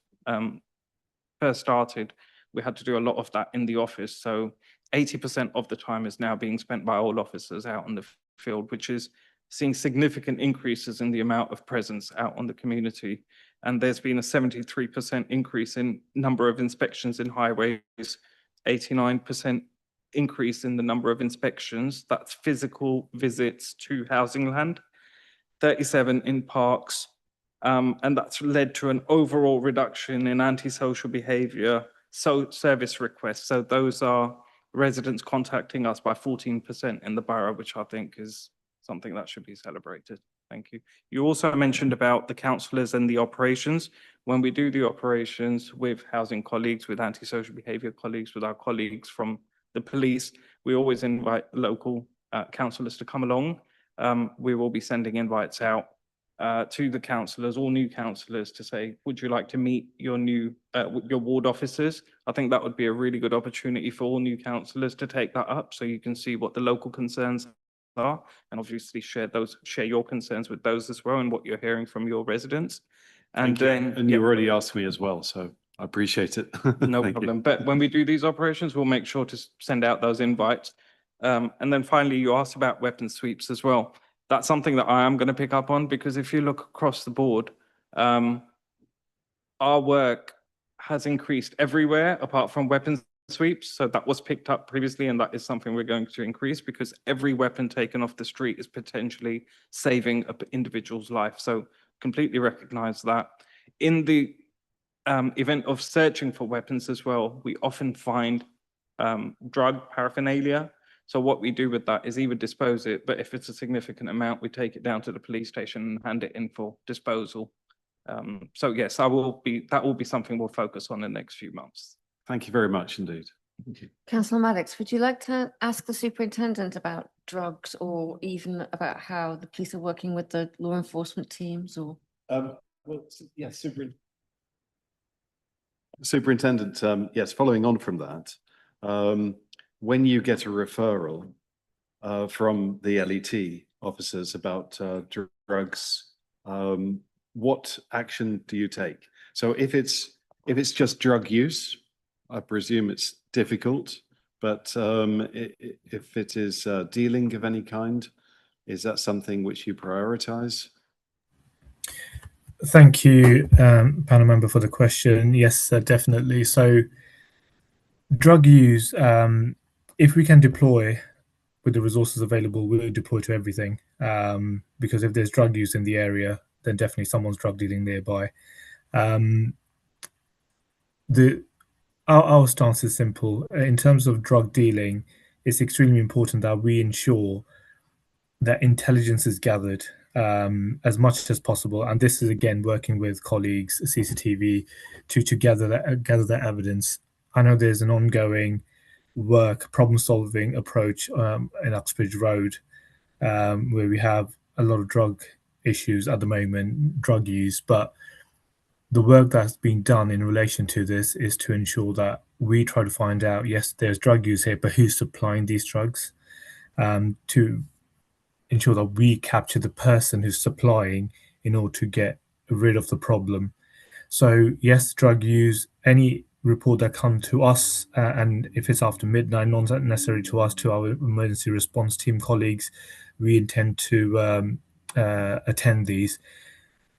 first started, we had to do a lot of that in the office. So 80% of the time is now being spent by all officers out on the field, which is seeing significant increases in the amount of presence out on the community. And there's been a 73% increase in number of inspections in highways, 89% increase in the number of inspections, that's physical visits to housing land, 37 in parks, and that's led to an overall reduction in antisocial behaviour, so service requests. So those are residents contacting us by 14% in the borough, which I think is something that should be celebrated. Thank you. You also mentioned about the councillors and the operations. When we do the operations with housing colleagues, with antisocial behaviour colleagues, with our colleagues from the police, we always invite local councillors to come along. We will be sending invites out to the councillors, all new councillors, to say, would you like to meet your new, your ward officers? I think that would be a really good opportunity for all new councillors to take that up, so you can see what the local concerns are, and obviously share your concerns with those as well, and what you're hearing from your residents. And then, And you already asked me as well, so I appreciate it. no Thank you. problem. But when we do these operations, we'll make sure to send out those invites. And then finally, you asked about weapon sweeps as well. That's something that I am going to pick up on, because if you look across the board, our work has increased everywhere apart from weapons sweeps. So that was picked up previously, and that is something we're going to increase, because every weapon taken off the street is potentially saving an individual's life. So completely recognize that. In the event of searching for weapons as well, we often find drug paraphernalia. So what we do with that is either dispose it, but if it's a significant amount, we take it down to the police station and hand it in for disposal. So yes, that will be something we'll focus on in the next few months. Thank you very much indeed. Thank you. Councillor Maddox, would you like to ask the superintendent about drugs, or even about how the police are working with the law enforcement teams, or? Well, yes, Superintendent, yes, following on from that, when you get a referral from the LET officers about drugs, what action do you take? So if it's just drug use, I presume it's difficult, but if it is dealing of any kind, is that something which you prioritize? Thank you, panel member, for the question. Yes, definitely. So drug use, if we can deploy with the resources available, we'll deploy to everything. Because if there's drug use in the area, then definitely someone's drug dealing nearby. Our stance is simple. In terms of drug dealing, it's extremely important that we ensure that intelligence is gathered as much as possible. And this is, again, working with colleagues, CCTV, to gather that evidence. I know there's an ongoing problem-solving approach in Uxbridge Road, where we have a lot of drug issues at the moment, drug use, but the work that's being done in relation to this is to ensure that we try to find out, yes, there's drug use here, but who's supplying these drugs, to ensure that we capture the person who's supplying in order to get rid of the problem. So yes, drug use, any report that comes to us, and if it's after midnight, not necessarily to us, to our emergency response team colleagues, we intend to attend these.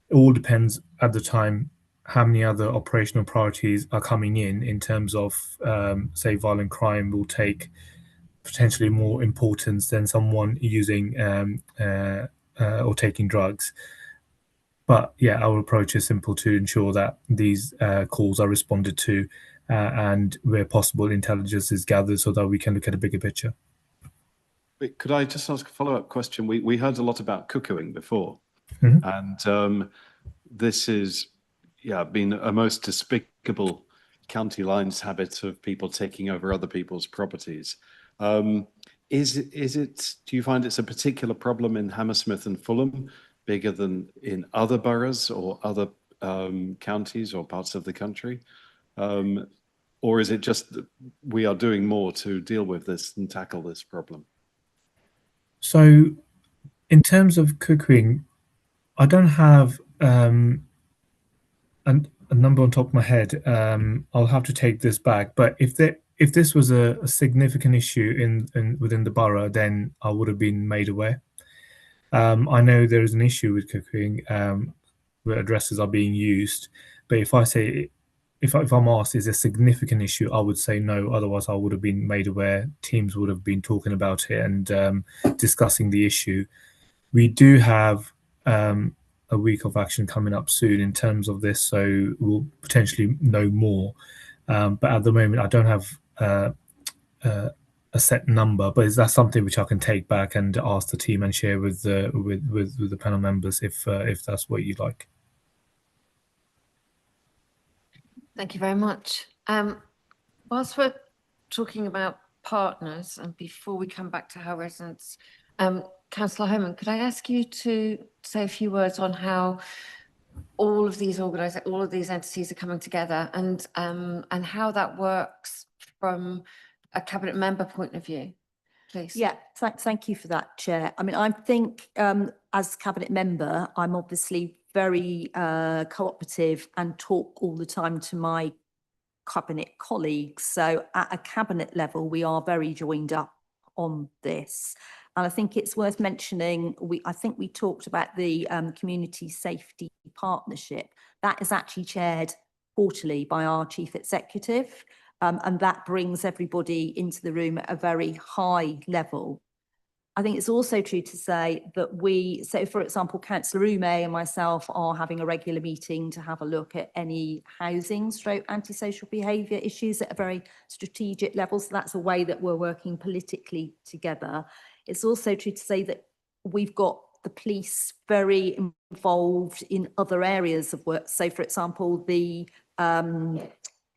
It all depends at the time how many other operational priorities are coming in terms of, say, violent crime will take potentially more importance than someone using or taking drugs. But yeah, our approach is simple: to ensure that these calls are responded to, and where possible, intelligence is gathered so that we can look at a bigger picture. But could I just ask a follow-up question? We heard a lot about cuckooing before, and this is been a most despicable county lines habit of people taking over other people's properties. Is it? Do you find it's a particular problem in Hammersmith and Fulham, bigger than in other boroughs or other counties or parts of the country? Or is it just that we are doing more to deal with this and tackle this problem? So in terms of cuckooing, I don't have a number on top of my head. I'll have to take this back. But if this was a significant issue within the borough, then I would have been made aware. I know there is an issue with cuckooing where addresses are being used, but if I'm asked, is it a significant issue, I would say no. Otherwise, I would have been made aware. Teams would have been talking about it and discussing the issue. We do have a week of action coming up soon in terms of this, so we'll potentially know more. But at the moment, I don't have a set number, but is that something which I can take back and ask the team and share with the panel members if that's what you'd like? Thank you very much. Whilst we're talking about partners, and before we come back to how residents, Councillor Homan, could I ask you to say a few words on how all of these entities are coming together and how that works from a cabinet member point of view, please? Yeah, thank you for that, Chair. I mean, I think as cabinet member, I'm obviously very cooperative and talk all the time to my cabinet colleagues. So at a cabinet level, we are very joined up on this. And I think it's worth mentioning, I think we talked about the Community Safety Partnership. That is actually chaired quarterly by our Chief Executive. And that brings everybody into the room at a very high level. I think it's also true to say that so for example, Councillor Ume and myself are having a regular meeting to have a look at any housing / antisocial behaviour issues at a very strategic level. So that's a way that we're working politically together. It's also true to say that we've got the police very involved in other areas of work. So for example, the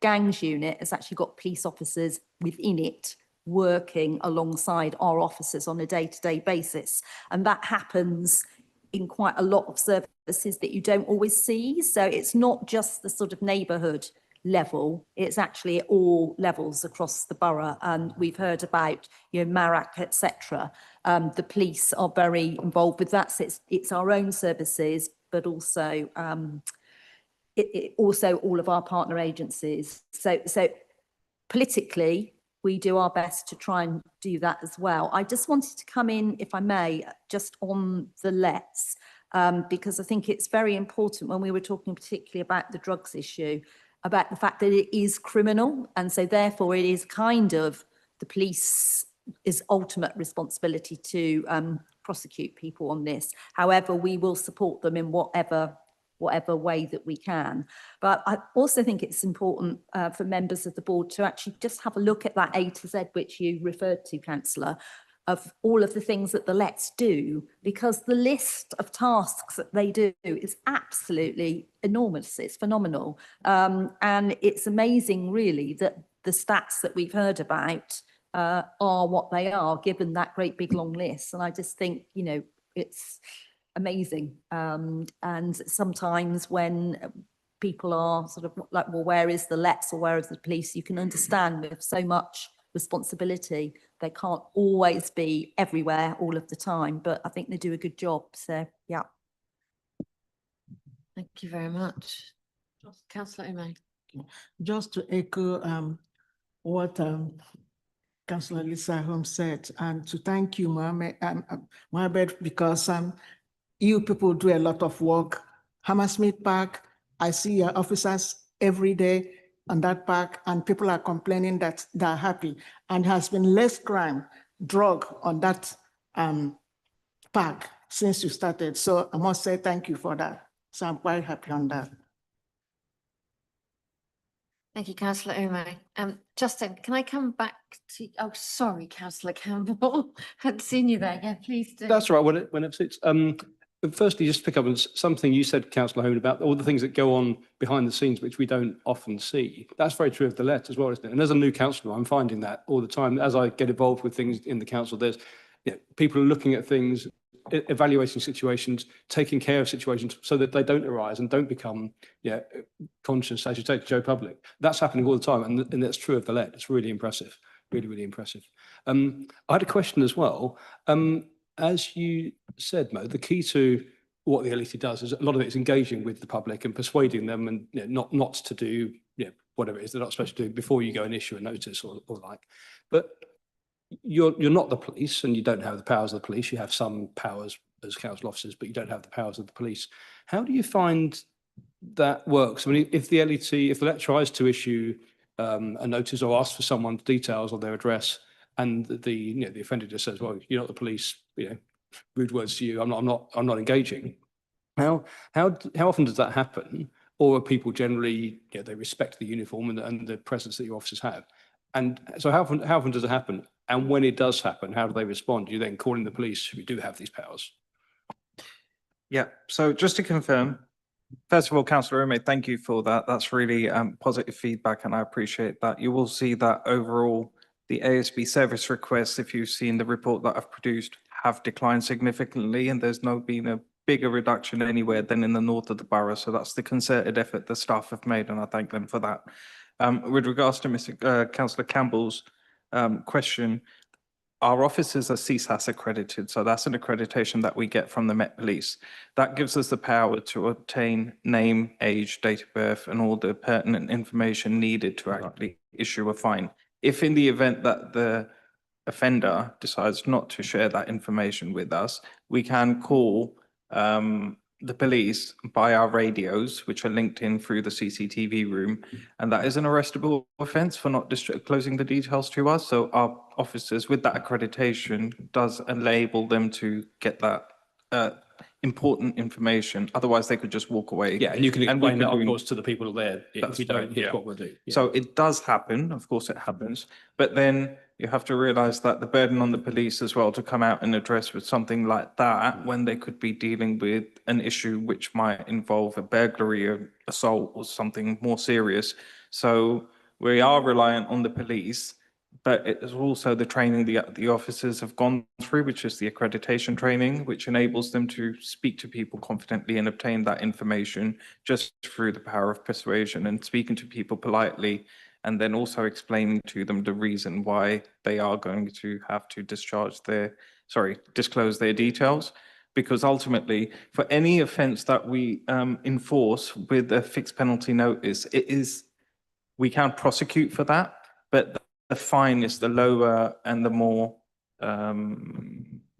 gangs unit has actually got police officers within it working alongside our officers on a day-to-day basis. And that happens in quite a lot of services that you don't always see. So it's not just the sort of neighbourhood level, it's actually at all levels across the borough. And we've heard about, Marac, etc. The police are very involved with that. So it's our own services, but also also all of our partner agencies. So politically, we do our best to try and do that as well. I just wanted to come in, if I may, just on the lets, because I think it's very important when we were talking particularly about the drugs issue, about the fact that it is criminal. And so therefore it is kind of the police's ultimate responsibility to prosecute people on this. However, we will support them in whatever way that we can. But I also think it's important for members of the board to actually just have a look at that A to Z, which you referred to, Councillor, of all of the things that the lets do, because the list of tasks that they do is absolutely enormous. It's phenomenal. And it's amazing, really, that the stats that we've heard about are what they are, given that great big long list. And I just think, it's amazing. And sometimes when people are sort of like, well, where is the lets or where is the police? You can understand with so much responsibility, they can't always be everywhere all of the time, but I think they do a good job. So, yeah. Thank you very much. Councillor Ume. Just to echo what Councillor Lisa Holmes said, and to thank you, Mohammed, because you people do a lot of work. Hammersmith Park, I see your officers every day on that park, and people are complaining that they're happy, and has been less crime, drug on that park since you started. So I must say thank you for that. So I'm quite happy on that. Thank you, Councillor Ume. Justin, can I come back to, oh, sorry, Councillor Campbell. Hadn't seen you there. Yeah, please do. That's right, when it suits. Firstly, just to pick up on something you said, Councillor Homan, about all the things that go on behind the scenes, which we don't often see. That's very true of the let as well, isn't it? And as a new councillor, I'm finding that all the time. As I get involved with things in the council, there's people are looking at things, evaluating situations, taking care of situations so that they don't arise and don't become conscious, as you say, to Joe Public. That's happening all the time, and that's true of the let. It's really impressive, really, really impressive. I had a question as well. As you said, Mo, the key to what the LET does is a lot of it is engaging with the public and persuading them and not to do whatever it is they're not supposed to do before you go and issue a notice or like. But you're not the police, and you don't have the powers of the police. You have some powers as council officers, but you don't have the powers of the police. How do you find that works? I mean, if the LET tries to issue a notice or ask for someone's details or their address, and the offender just says, "Well, you're not the police. Rude words to you. I'm not engaging." How often does that happen? Or are people generally, they respect the uniform and the presence that your officers have? And so how often does it happen? And when it does happen, how do they respond? Do you then call in the police who do have these powers? Yeah. So just to confirm, first of all, Councillor Ume, thank you for that. That's really positive feedback, and I appreciate that. You will see that overall, the ASB service requests, if you've seen the report that I've produced, have declined significantly, and there's been a bigger reduction anywhere than in the north of the borough. So that's the concerted effort the staff have made, and I thank them for that. With regards to Councillor Campbell's question, our officers are CSAS accredited, so that's an accreditation that we get from the Met Police. That gives us the power to obtain name, age, date of birth, and all the pertinent information needed to actually issue a fine. If in the event that the offender decides not to share that information with us, we can call the police by our radios, which are linked in through the CCTV room, and that is an arrestable offence for not disclosing the details to us. So our officers with that accreditation does enable them to get that important information. Otherwise, they could just walk away. Yeah, and you can we explain that, could of do- course, to the people there. That's If you don't, right, here's yeah. what we'll do. Yeah. So it does happen, of course it happens, but then you have to realise that the burden on the police as well to come out and address with something like that when they could be dealing with an issue which might involve a burglary or assault or something more serious. So we are reliant on the police, but it is also the training the officers have gone through, which is the accreditation training, which enables them to speak to people confidently and obtain that information just through the power of persuasion and speaking to people politely, and then also explaining to them the reason why they are going to have to disclose their details. Because ultimately, for any offence that we enforce with a fixed penalty notice, we can prosecute for that, but the fine is the lower and the more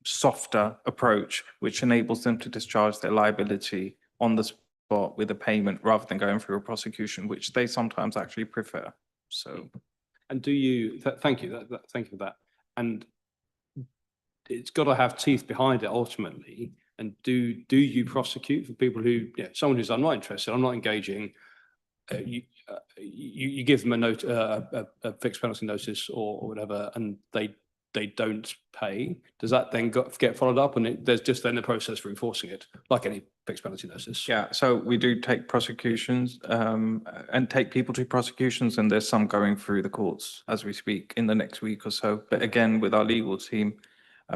softer approach, which enables them to discharge their liability on the spot with a payment rather than going through a prosecution, which they sometimes actually prefer. So, And do you, thank you, thank you for that. And it's got to have teeth behind it ultimately. And do you prosecute for people who, someone who's, I'm not interested, I'm not engaging, you give them a note, a fixed penalty notice or whatever, and they don't pay. Does that then get followed up, and there's just then a process for enforcing it, like any fixed penalty notice? yeah, so we do take prosecutions and take people to prosecutions, and there's some going through the courts as we speak in the next week or so. But again, with our legal team,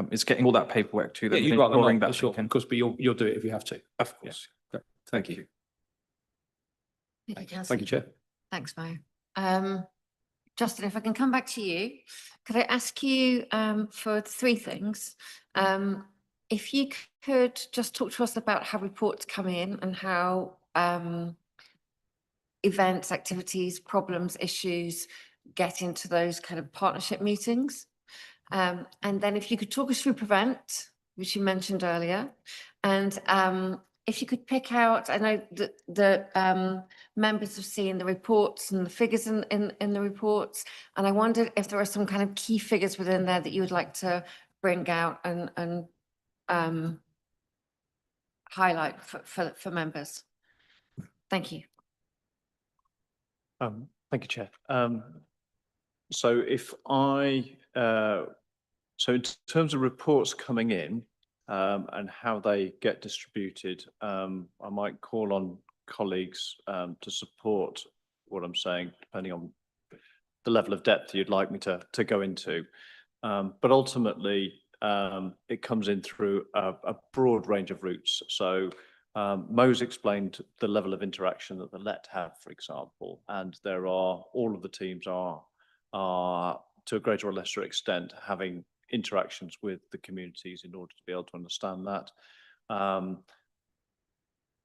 it's getting all that paperwork to them. Yeah, you'd rather ensuring not, that sure, they can- because you'll do it if you have to. Of course. Thank you. Thank you, Chair. Thanks, Mo. Justin, if I can come back to you, could I ask you for three things? If you could just talk to us about how reports come in and how events, activities, problems, issues get into those kind of partnership meetings. And then if you could talk us through Prevent, which you mentioned earlier, and if you could pick out, I know that the members have seen the reports and the figures in the reports, and I wondered if there are some kind of key figures within there that you would like to bring out and highlight for members. Thank you. Thank you, Chair. So so in terms of reports coming in and how they get distributed, I might call on colleagues to support what I'm saying, depending on the level of depth you'd like me to go into. But ultimately, it comes in through a broad range of routes. So Mo's explained the level of interaction that the Let have, for example, and all of the teams are to a greater or lesser extent having interactions with the communities in order to be able to understand that.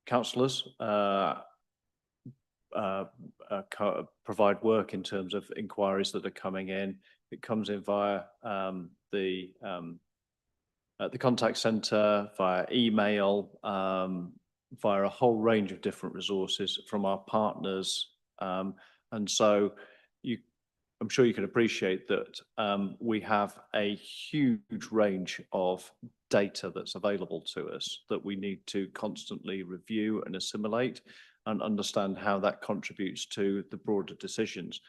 Councillors provide work in terms of inquiries that are coming in. It comes in via the contact centre, via email, via a whole range of different resources from our partners. And so I'm sure you can appreciate that we have a huge range of data that's available to us that we need to constantly review and assimilate and understand how that contributes to the broader decisions.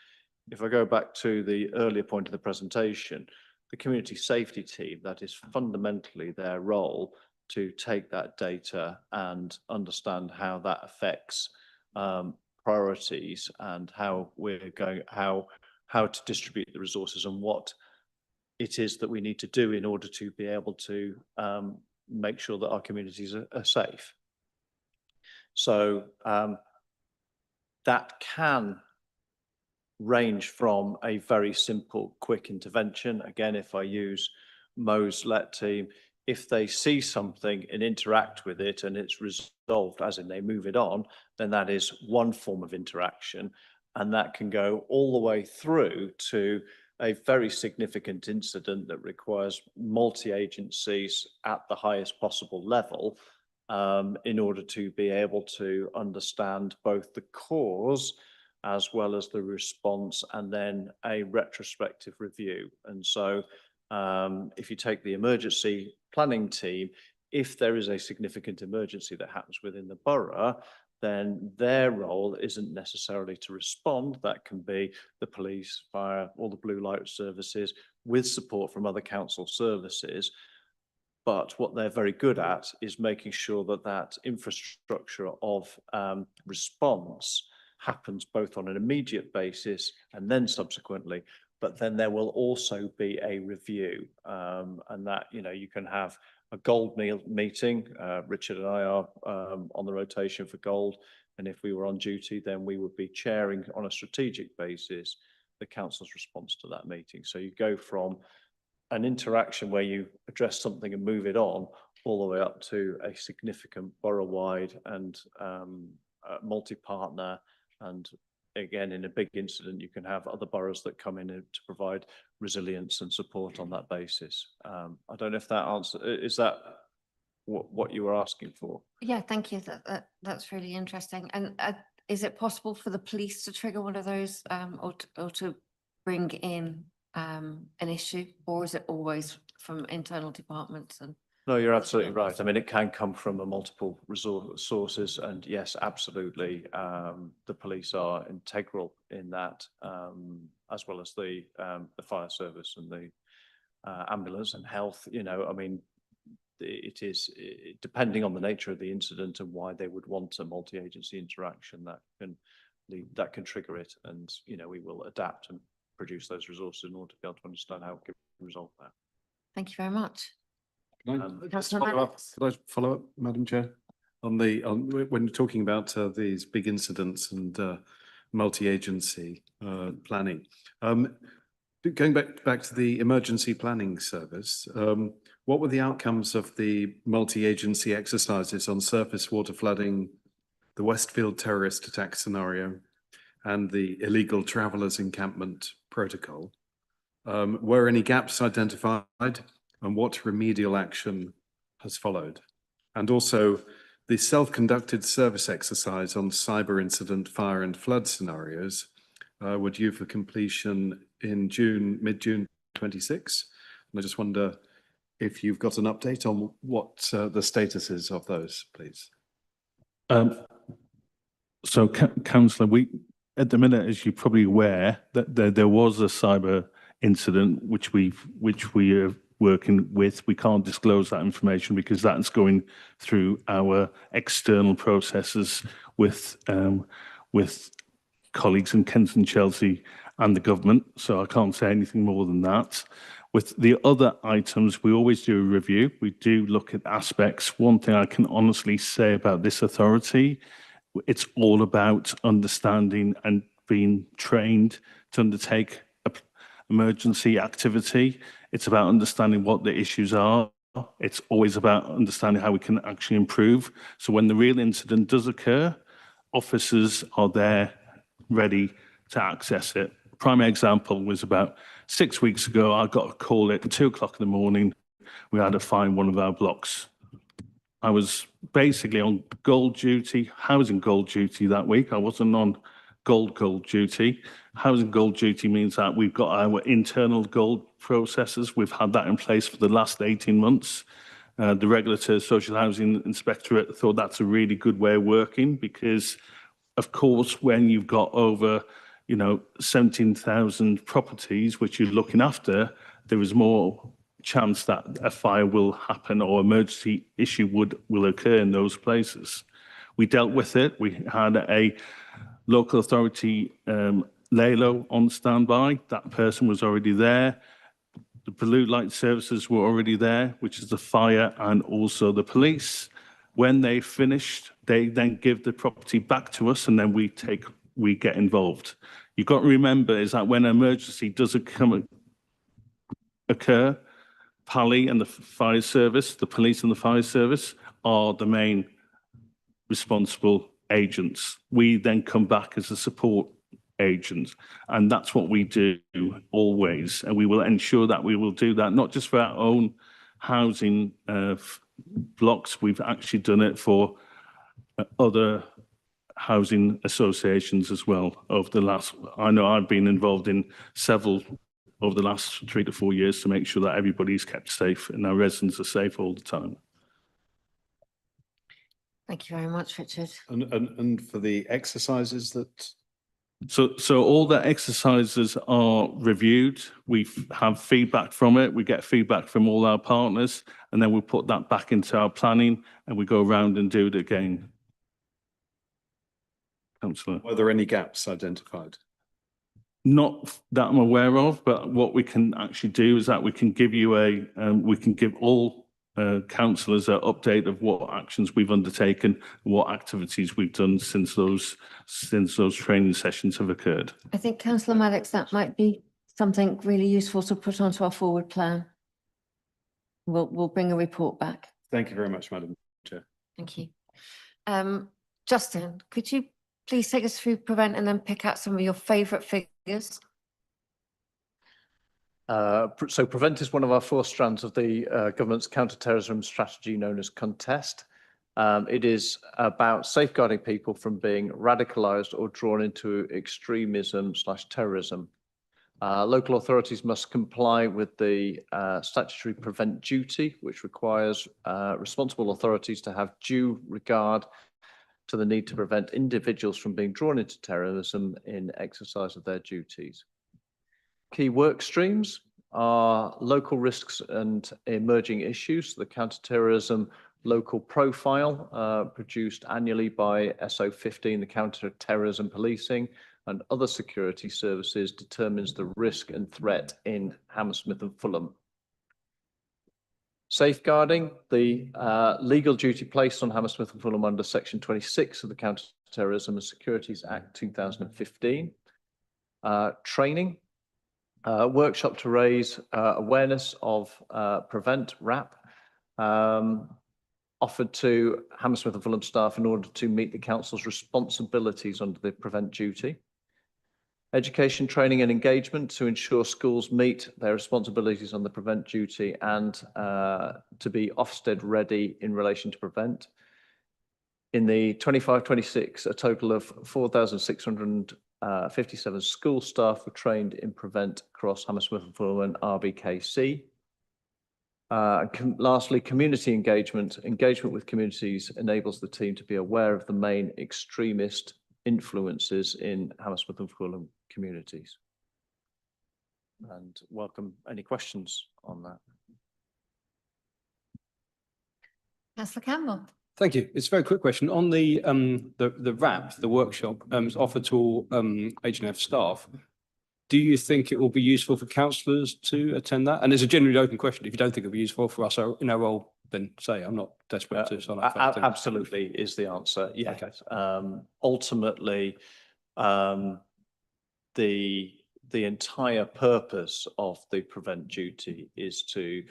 If I go back to the earlier point of the presentation, the community safety team, that is fundamentally their role to take that data and understand how that affects priorities and how we're going, how to distribute the resources and what it is that we need to do in order to be able to make sure that our communities are safe. So that can range from a very simple, quick intervention. Again, if I use Mo's LET team, if they see something and interact with it and it's resolved, as in they move it on, then that is one form of interaction. And that can go all the way through to a very significant incident that requires multi-agencies at the highest possible level in order to be able to understand both the cause as well as the response, and then a retrospective review. And so if you take the emergency planning team, if there is a significant emergency that happens within the borough, then their role isn't necessarily to respond. That can be the police, fire, all the blue light services with support from other council services. But what they're very good at is making sure that that infrastructure of response happens both on an immediate basis and then subsequently, but then there will also be a review, and that, you know, you can have a gold meeting. Richard and I are on the rotation for gold, and if we were on duty, then we would be chairing on a strategic basis the council's response to that meeting. So you go from an interaction where you address something and move it on, all the way up to a significant borough-wide and multi-partner. And again, in a big incident, you can have other boroughs that come in to provide resilience and support on that basis. I don't know if that answer, is that what you were asking for? Yeah, thank you. That's really interesting. And is it possible for the police to trigger one of those or to bring in an issue, or is it always from internal departments? And no, you're absolutely right. I mean, it can come from a multiple sources, and yes, absolutely. The police are integral in that, as well as the fire service and the ambulance and health. You know, I mean, it is depending on the nature of the incident and why they would want a multi-agency interaction that can trigger it, and you know, we will adapt and produce those resources in order to be able to understand how we can resolve that. thank you very much. Can I just Councillor follow up? Maddox. Could I follow up, Madam Chair? On when you're talking about these big incidents and multi-agency planning, going back to the emergency planning service, what were the outcomes of the multi-agency exercises on surface water flooding, the Westfield terrorist attack scenario, and the illegal travellers encampment protocol? Were any gaps identified, and what remedial action has followed? And also, the self-conducted service exercise on cyber incident, fire and flood scenarios were due for completion in mid-June 26. And I just wonder if you've got an update on what the status is of those, please. So, Councillor, at the minute, as you're probably aware, that there was a cyber incident which we are working with. We can't disclose that information because that's going through our external processes with colleagues in Kent and Chelsea and the government. So I can't say anything more than that. With the other items, we always do a review. We do look at aspects. One thing I can honestly say about this authority, it's all about understanding and being trained to undertake emergency activity. It's about understanding what the issues are. It's always about understanding how we can actually improve. So when the real incident does occur, officers are there ready to access it. Prime example was about 6 weeks ago. I got a call at 2 o'clock in the morning. We had to find one of our blocks. I was basically on gold duty, housing gold duty that week. I wasn't on gold duty. Housing gold duty means that we've got our internal gold processes. We've had that in place for the last 18 months. The Regulator Social Housing Inspectorate thought that's a really good way of working because, of course, when you've got over, 17,000 properties which you're looking after, there is more chance that a fire will happen or emergency issue will occur in those places. We dealt with it. We had a local authority LALO on standby. That person was already there. The blue light services were already there, which is the fire and also the police. When they finished, they then give the property back to us, and then we get involved. You've got to remember is that when an emergency does occur, PALI and the fire service, the police and the fire service are the main responsible agents. We then come back as a support agent, and that's what we do always. And we will ensure that we will do that not just for our own housing blocks. We've actually done it for other housing associations as well over the last, I know I've been involved in several over the last 3 to 4 years to make sure that everybody's kept safe and our residents are safe all the time. Thank you very much, Richard. And for the exercises that. So all the exercises are reviewed. We have feedback from it. We get feedback from all our partners, and then we put that back into our planning and we go around and do it again. Councillor. Were there any gaps identified? Not that I'm aware of, but what we can actually do is that we can give you we can give all councillors an update of what actions we've undertaken, what activities we've done since those training sessions have occurred. I think Councillor Maddox, that might be something really useful to put onto our forward plan. We'll bring a report back. Thank you very much, Madam Chair. Thank you. Justin, could you please take us through Prevent and then pick out some of your favourite figures? So Prevent is one of our 4 strands of the government's counter-terrorism strategy known as Contest. It is about safeguarding people from being radicalised or drawn into extremism/terrorism. Local authorities must comply with the statutory Prevent duty, which requires responsible authorities to have due regard to the need to prevent individuals from being drawn into terrorism in exercise of their duties. Key work streams are local risks and emerging issues. The counter-terrorism local profile produced annually by SO15, the counter-terrorism policing and other security services, determines the risk and threat in Hammersmith and Fulham. Safeguarding, the legal duty placed on Hammersmith and Fulham under Section 26 of the Counter-Terrorism and Securities Act 2015. Training, workshop to raise awareness of Prevent RAP, offered to Hammersmith and Fulham staff in order to meet the council's responsibilities under the Prevent duty. Education, training and engagement to ensure schools meet their responsibilities on the Prevent duty and to be Ofsted ready in relation to Prevent. In the 25-26, a total of 4,657 school staff were trained in Prevent across Hammersmith and Fulham and RBKC. Lastly, community engagement. Engagement with communities enables the team to be aware of the main extremist influences in Hammersmith and Fulham communities. And welcome any questions on that. Councillor Campbell. Thank you. It's a very quick question. On the RAP, the workshop, is offered to all H&F staff. Do you think it will be useful for councillors to attend that? And it's a genuinely open question. If you don't think it'll be useful for us in our role, then say. I'm not desperate to sign up for anything. Absolutely is the answer. Yes. Okay. Ultimately, the entire purpose of the Prevent duty is to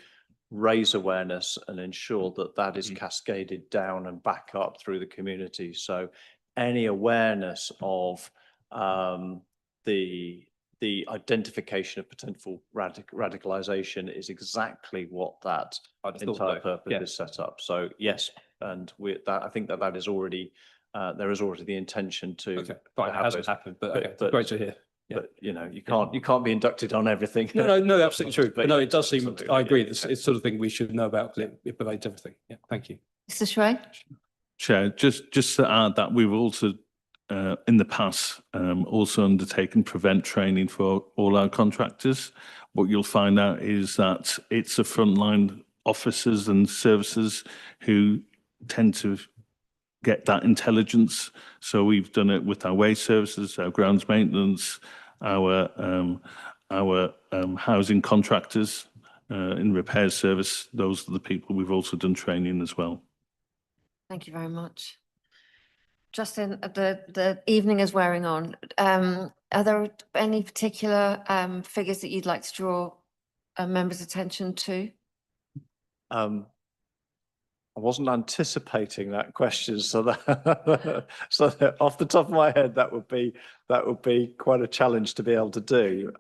raise awareness and ensure that that is cascaded down and back up through the community. So any awareness of the identification of potential radicalization is exactly what that entire purpose is set up. So yes, and I think that is already there is already the intention to. Okay, fine, it hasn't happened, but okay, great to hear. Yeah. But you know, you can't be inducted on everything. No, absolutely true. But no, it does seem. I agree. It's sort of thing we should know about because it pervades everything. Yeah, thank you. Mr. Shray. Chair, just to add that we've also in the past also undertaken Prevent training for all our contractors. What you'll find out is that it's the frontline officers and services who tend to get that intelligence. So we've done it with our waste services, our grounds maintenance, our housing contractors, in repair service, those are the people we've also done training as well. Thank you very much. Justin, the evening is wearing on. Are there any particular figures that you'd like to draw members' attention to? I wasn't anticipating that question, so that so that off the top of my head, that would be quite a challenge to be able to do.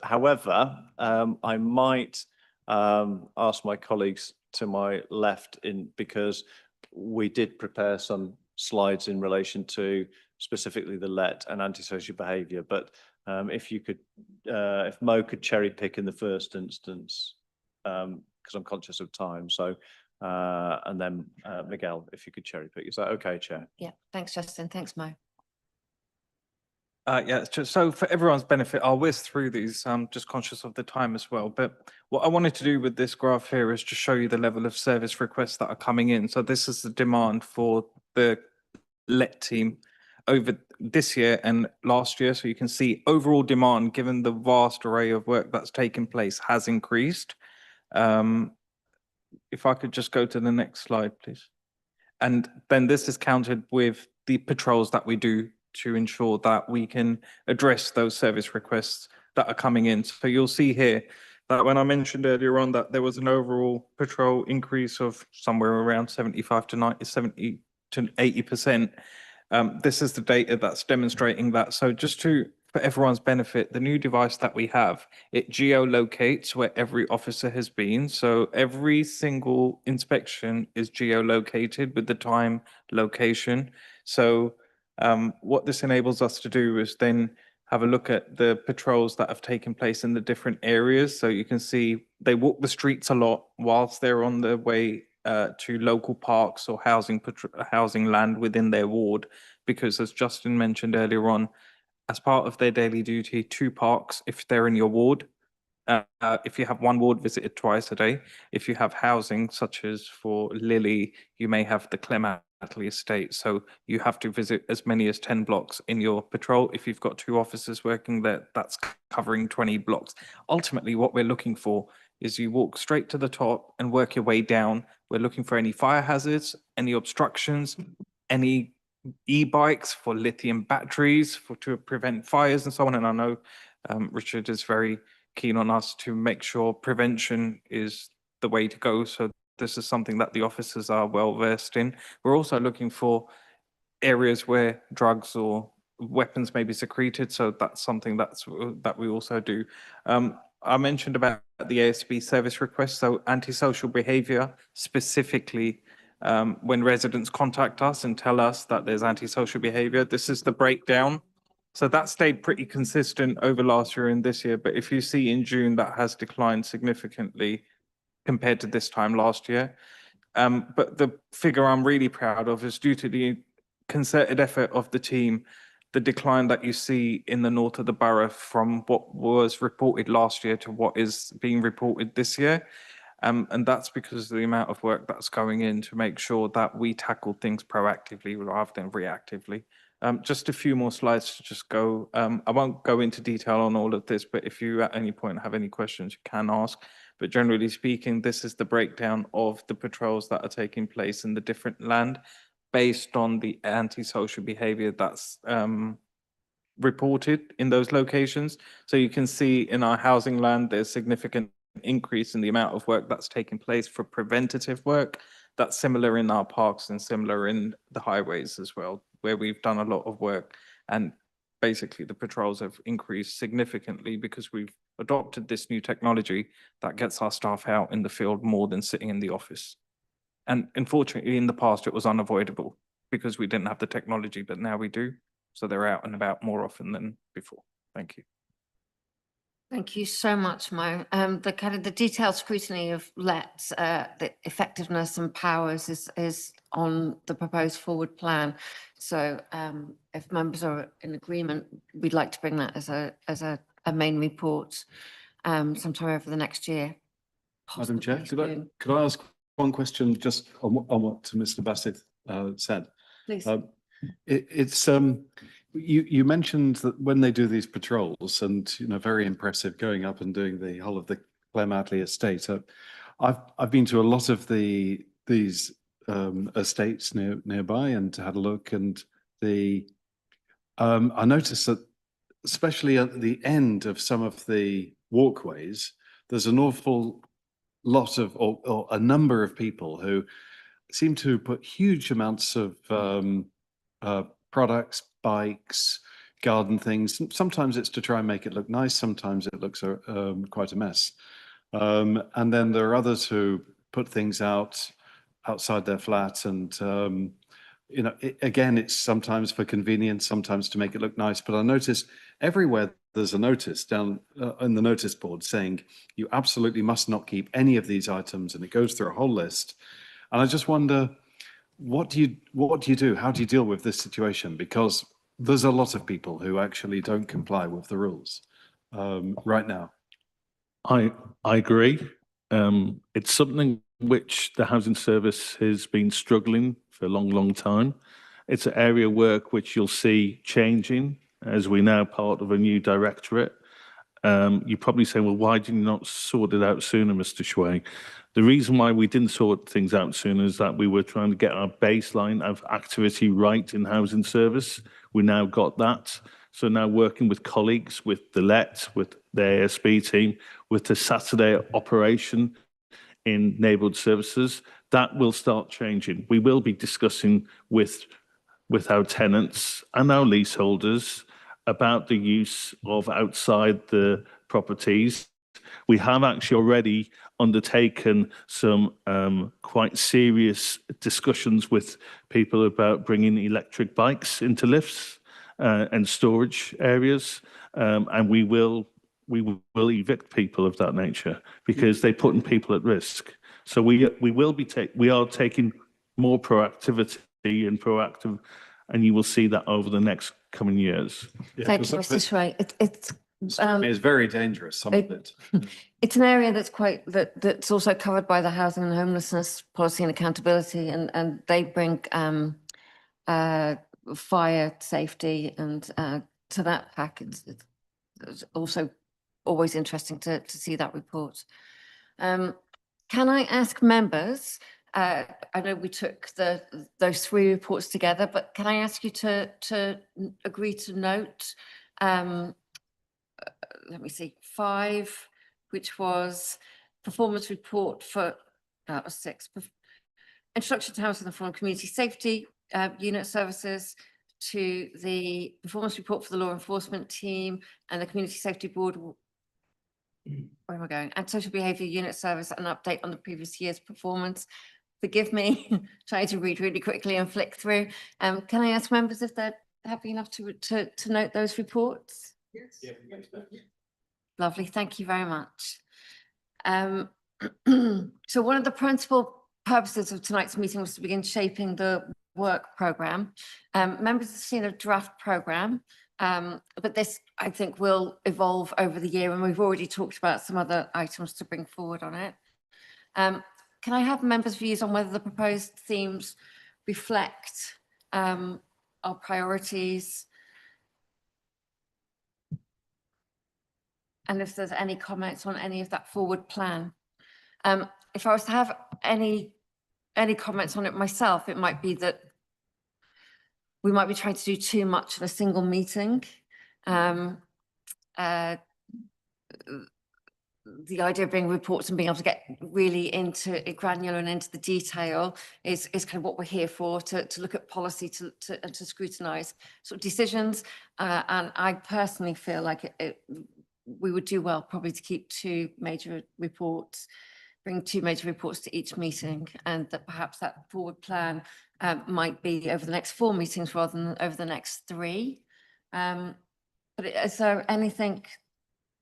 However, I might ask my colleagues to my left because we did prepare some slides in relation to specifically the LET and antisocial behaviour. But if you could, if Mo could cherry pick in the first instance, because I'm conscious of time. So, and then Miguel, if you could cherry pick. Is that okay, Chair? Yeah, thanks, Justin. Thanks, Mo. Yeah, so for everyone's benefit, I'll whiz through these. I'm just conscious of the time as well. But what I wanted to do with this graph here is to show you the level of service requests that are coming in. So this is the demand for the LET team over this year and last year. So you can see overall demand, given the vast array of work that's taken place, has increased. If I could just go to the next slide, please. And then this is counted with the patrols that we do to ensure that we can address those service requests that are coming in. So you'll see here that when I mentioned earlier on that there was an overall patrol increase of somewhere around 75 to 90, 70 to 80%. This is the data that's demonstrating that. So just for everyone's benefit, the new device that we have, it geolocates where every officer has been. So every single inspection is geolocated with the time, location. So what this enables us to do is then have a look at the patrols that have taken place in the different areas. So you can see they walk the streets a lot whilst they're on their way to local parks or housing land within their ward, because as Justin mentioned earlier on, as part of their daily duty, 2 parks if they're in your ward. If you have one ward visited twice a day, if you have housing such as for Lily, you may have the Clem Attlee estate. So you have to visit as many as 10 blocks in your patrol. If you've got 2 officers working there, that's covering 20 blocks. Ultimately, what we're looking for is you walk straight to the top and work your way down. We're looking for any fire hazards, any obstructions, any e-bikes for lithium batteries to prevent fires and so on. And I know Richard is very keen on us to make sure prevention is the way to go. So this is something that the officers are well versed in. We're also looking for areas where drugs or weapons may be secreted. So that's something that we also do. I mentioned about the ASB service request. So antisocial behaviour specifically, when residents contact us and tell us that there's antisocial behaviour, this is the breakdown. So that stayed pretty consistent over last year and this year. But if you see in June, that has declined significantly compared to this time last year. But the figure I'm really proud of is due to the concerted effort of the team, the decline that you see in the north of the borough from what was reported last year to what is being reported this year. And that's because of the amount of work that's going in to make sure that we tackle things proactively rather than reactively. Just a few more slides to just go. I won't go into detail on all of this, but if you at any point have any questions, you can ask. But generally speaking, this is the breakdown of the patrols that are taking place in the different land based on the antisocial behaviour that's reported in those locations. So you can see in our housing land, there's significant increase in the amount of work that's taking place for preventative work. That's similar in our parks and similar in the highways as well, where we've done a lot of work. And basically the patrols have increased significantly because we've adopted this new technology that gets our staff out in the field more than sitting in the office. And unfortunately, in the past, it was unavoidable because we didn't have the technology, but now we do. So they're out and about more often than before. Thank you. Thank you so much, Mo. The kind of the detailed scrutiny of LET, the effectiveness and powers is on the proposed forward plan. So if members are in agreement, we'd like to bring that as a main report sometime over the next year. Madam Chair, possibly could I ask one question just on what Mr. Bassett said? Please. You mentioned that when they do these patrols, and very impressive going up and doing the whole of the Clare Madley estate. I've been to a lot of these estates nearby and had a look, and I noticed that especially at the end of some of the walkways, there's an awful lot of or a number of people who seem to put huge amounts of products, bikes, garden things. Sometimes it's to try and make it look nice. Sometimes it looks quite a mess. And then there are others who put things outside their flat, and you know, again, it's sometimes for convenience, sometimes to make it look nice. But I notice everywhere there's a notice down in the notice board saying you absolutely must not keep any of these items, and it goes through a whole list. And I just wonder, what do you do? How do you deal with this situation? Because there's a lot of people who actually don't comply with the rules right now. I agree. It's something which the housing service has been struggling for a long time. It's an area of work which you'll see changing as we're now part of a new directorate. You probably say, well, why did you not sort it out sooner, Mr. Shway? The reason why we didn't sort things out sooner is that we were trying to get our baseline of activity right in housing service. We now got that. So now working with colleagues, with the LET, with the ASB team, with the Saturday operation in neighbourhood services, that will start changing. We will be discussing with our tenants and our leaseholders about the use of outside the properties. We have actually already undertaken some quite serious discussions with people about bringing electric bikes into lifts and storage areas, and we will evict people of that nature because they're putting people at risk. So we are taking more proactivity and proactive, and you will see that over the next coming years. Thank you, Mr. Shway. It's very dangerous, some of it. It's an area that's also covered by the housing and homelessness policy and accountability, and they bring fire safety and to that pack. It's also always interesting to see that report. Can I ask members? I know we took those three reports together, but can I ask you to agree to note? Let me see, 5, which was performance report for, that was 6. Introduction to housing and Fulham community safety unit services, to the performance report for the law enforcement team and the community safety board. Where am I going? And social behaviour unit service, an update on the previous year's performance. Forgive me, trying to read really quickly and flick through. Can I ask members if they're happy enough to note those reports? Yes. Yeah. Lovely, thank you very much. So one of the principal purposes of tonight's meeting was to begin shaping the work programme. Members have seen a draft programme, but this, I think, will evolve over the year, and we've already talked about some other items to bring forward on it. Can I have members' views on whether the proposed themes reflect our priorities? And if there's any comments on any of that forward plan. If I was to have any comments on it myself, it might be that we might be trying to do too much in a single meeting. The idea of being reports and being able to get really into it, granular and into the detail is kind of what we're here for, to look at policy, to scrutinise sort of decisions. And I personally feel like we would do well probably to keep 2 major reports, bring 2 major reports to each meeting, and that perhaps that forward plan might be over the next 4 meetings rather than over the next 3. But is there anything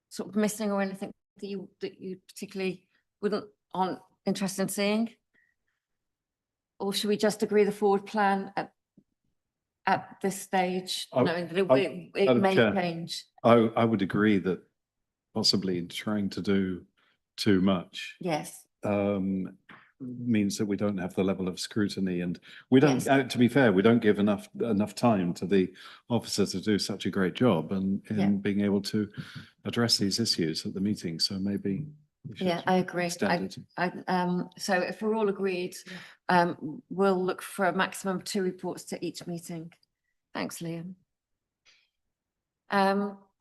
sort of missing, or anything that you particularly aren't interested in seeing? Or should we just agree the forward plan at this stage, knowing that it may change? I would agree that possibly trying to do too much Yes. Means that we don't have the level of scrutiny, and we don't, to be fair, we don't give enough time to the officers to do such a great job and in being able to address these issues at the meeting. So maybe Yeah, I agree. So if we're all agreed, we'll look for a maximum of 2 reports to each meeting. Thanks, Liam.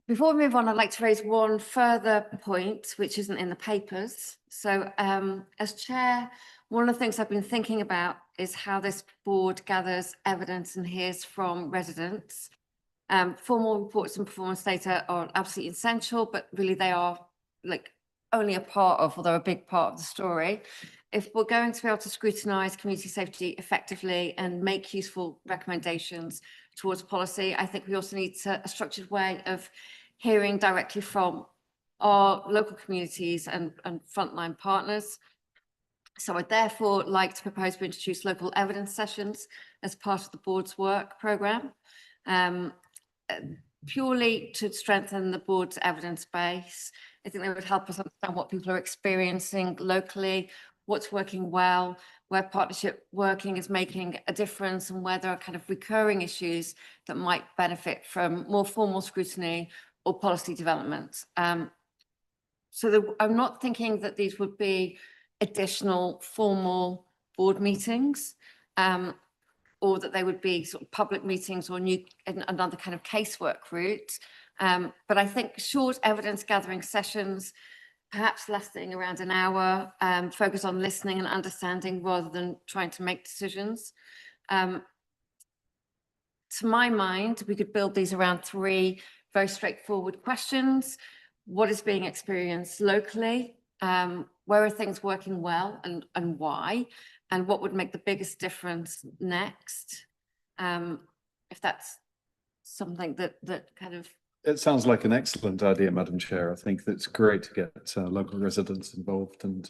Before we move on, I'd like to raise one further point, which isn't in the papers. So as chair, one of the things I've been thinking about is how this board gathers evidence and hears from residents. Formal reports and performance data are absolutely essential, but really they are like only a part of, or they're a big part of the story. If we're going to be able to scrutinise community safety effectively and make useful recommendations towards policy, I think we also need a structured way of hearing directly from our local communities and frontline partners. So I'd therefore like to propose to introduce local evidence sessions as part of the board's work programme, purely to strengthen the board's evidence base. I think they would help us understand what people are experiencing locally, what's working well, where partnership working is making a difference, and where there are kind of recurring issues that might benefit from more formal scrutiny or policy development. So I'm not thinking that these would be additional formal board meetings, or that they would be sort of public meetings or another kind of casework route. But I think short evidence gathering sessions, perhaps lasting around an hour, focus on listening and understanding rather than trying to make decisions. To my mind, we could build these around 3 very straightforward questions. What is being experienced locally? Where are things working well and why? And what would make the biggest difference next? If that's something that kind of... It sounds like an excellent idea, Madam Chair. I think that's great to get local residents involved and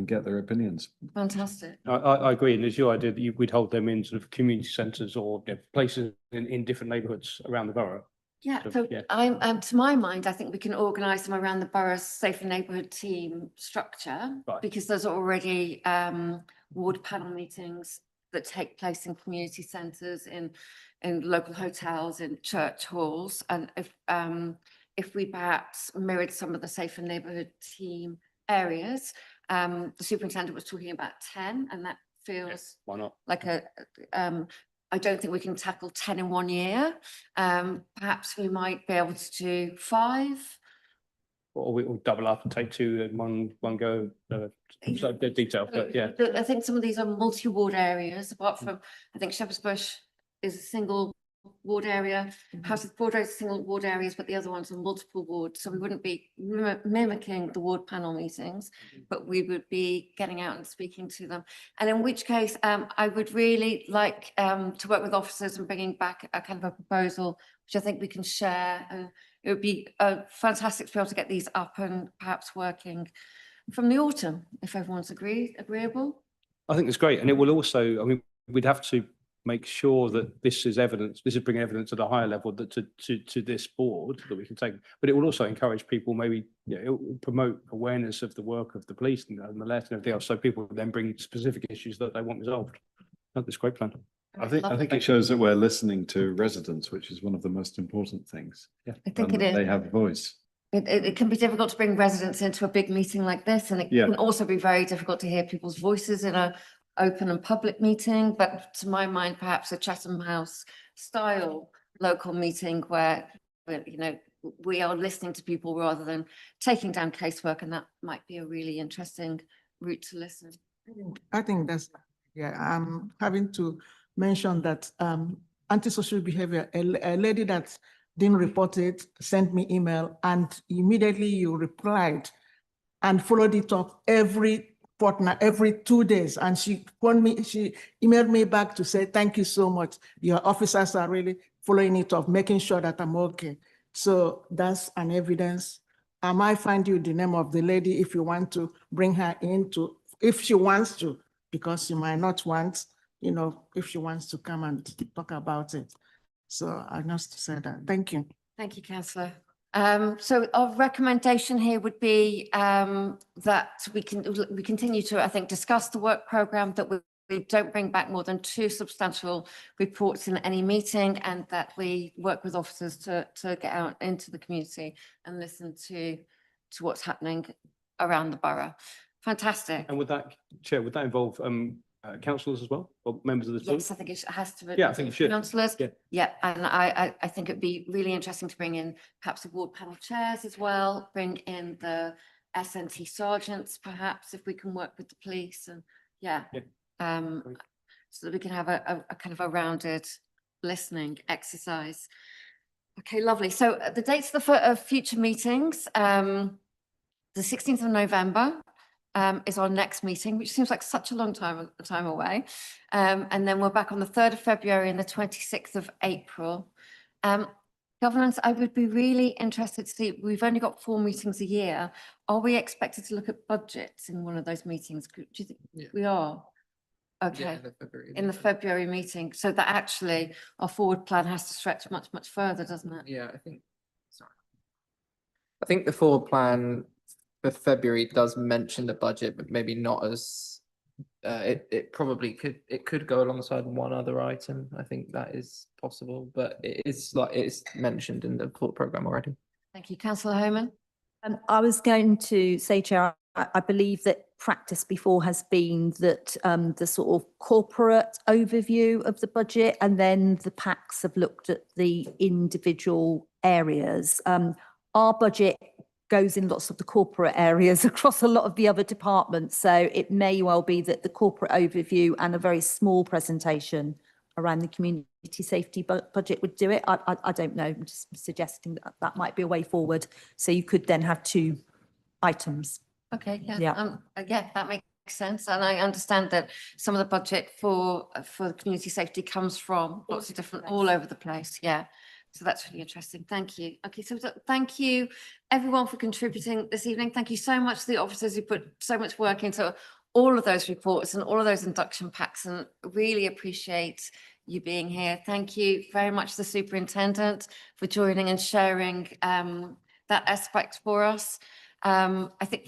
get their opinions. Fantastic. I agree, and it's your idea that we'd hold them in sort of community centres or places in different neighbourhoods around the borough. Yeah, so I'm to my mind, I think we can organise them around the borough's safer neighbourhood team structure, because there's already ward panel meetings that take place in community centres, in local hotels, in church halls, and if we perhaps mirrored some of the safer neighbourhood team areas, the superintendent was talking about 10, and that feels why not? Like I don't think we can tackle 10 in 1 year. Perhaps we might be able to do 5. Or we'll double up and take 2 in one go. So the detail, but yeah. I think some of these are multi-ward areas, apart from, I think Shepherd's Bush is a single ward area. House of Broad Road is single ward areas, but the other ones are multiple wards. So we wouldn't be mimicking the ward panel meetings, but we would be getting out and speaking to them. And in which case, I would really like to work with officers and bringing back a kind of a proposal, which I think we can share. And it would be fantastic to be able to get these up and perhaps working from the autumn, if everyone's agreeable. I think it's great, and it will also, I mean, we'd have to make sure that this is bringing evidence at a higher level that to this board that we can take, but it will also encourage people, maybe, you know, it will promote awareness of the work of the police and the alert and everything else, so people then bring specific issues that they want resolved. That's a great plan. I think it shows that we're listening to residents, which is one of the most important things. Yeah, I think it is. They have a voice. It can be difficult to bring residents into a big meeting like this, and it can also be very difficult to hear people's voices in a open and public meeting. But to my mind, perhaps a Chatham House style local meeting where, you know, we are listening to people rather than taking down casework, and that might be a really interesting route to listen. I think that's, I'm having to mention that antisocial behavior, a lady that didn't report it sent me email, and immediately you replied and followed it up every fortnight, every 2 days. And she emailed me back to say, thank you so much. Your officers are really following it up, making sure that I'm okay. So that's an evidence. I might find you the name of the lady if you want to bring her into, if she wants to, because she might not want, you know, if she wants to come and talk about it. So I just say that. Thank you. Thank you, Councillor. So our recommendation here would be that we continue to, I think, discuss the work programme, that we don't bring back more than 2 substantial reports in any meeting, and that we work with officers to get out into the community and listen to what's happening around the borough. Fantastic. And would that, Chair, would that involve councillors as well, or members of the team? Yes, I think it has to. Yeah, I think it should. Councillors. Yeah. Yeah, and I think it'd be really interesting to bring in perhaps the ward panel chairs as well, bring in the SNT sergeants perhaps, if we can work with the police and yeah. Great. So that we can have a kind of a rounded listening exercise. Okay, lovely. So the dates of future meetings, the 16th of November is our next meeting, which seems like such a long time away. And then we're back on the 3rd of February and the 26th of April. Governance, I would be really interested to see, we've only got 4 meetings a year. Are we expected to look at budgets in one of those meetings? Do you think we are? Okay, in the February meeting, so that actually our forward plan has to stretch much further, doesn't it? Yeah, I think the forward plan for February does mention the budget, but maybe not as it probably could go alongside one other item. I think that is possible, but it's mentioned in the thought programme already. Thank you, Councillor Homan. I was going to say, Chair, I believe that practice before has been that the sort of corporate overview of the budget and then the packs have looked at the individual areas. Our budget goes in lots of the corporate areas across a lot of the other departments. So it may well be that the corporate overview and a very small presentation around the community safety budget would do it. I don't know, I'm just suggesting that that might be a way forward. So you could then have 2 items. Okay, yeah, Yeah. yeah, that makes sense. And I understand that some of the budget for community safety comes from lots of different, all over the place. Yeah. So that's really interesting. Thank you. Okay, so thank you everyone for contributing this evening. Thank you so much to the officers who put so much work into all of those reports and all of those induction packs, and really appreciate you being here. Thank you very much to the superintendent for joining and sharing that aspect for us. I think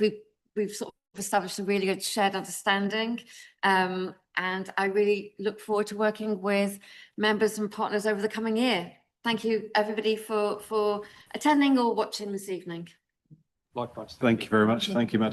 we've sort of established a really good shared understanding, and I really look forward to working with members and partners over the coming year. Thank you, everybody, for attending or watching this evening. Likewise. Thank you very much. Thank you, Madam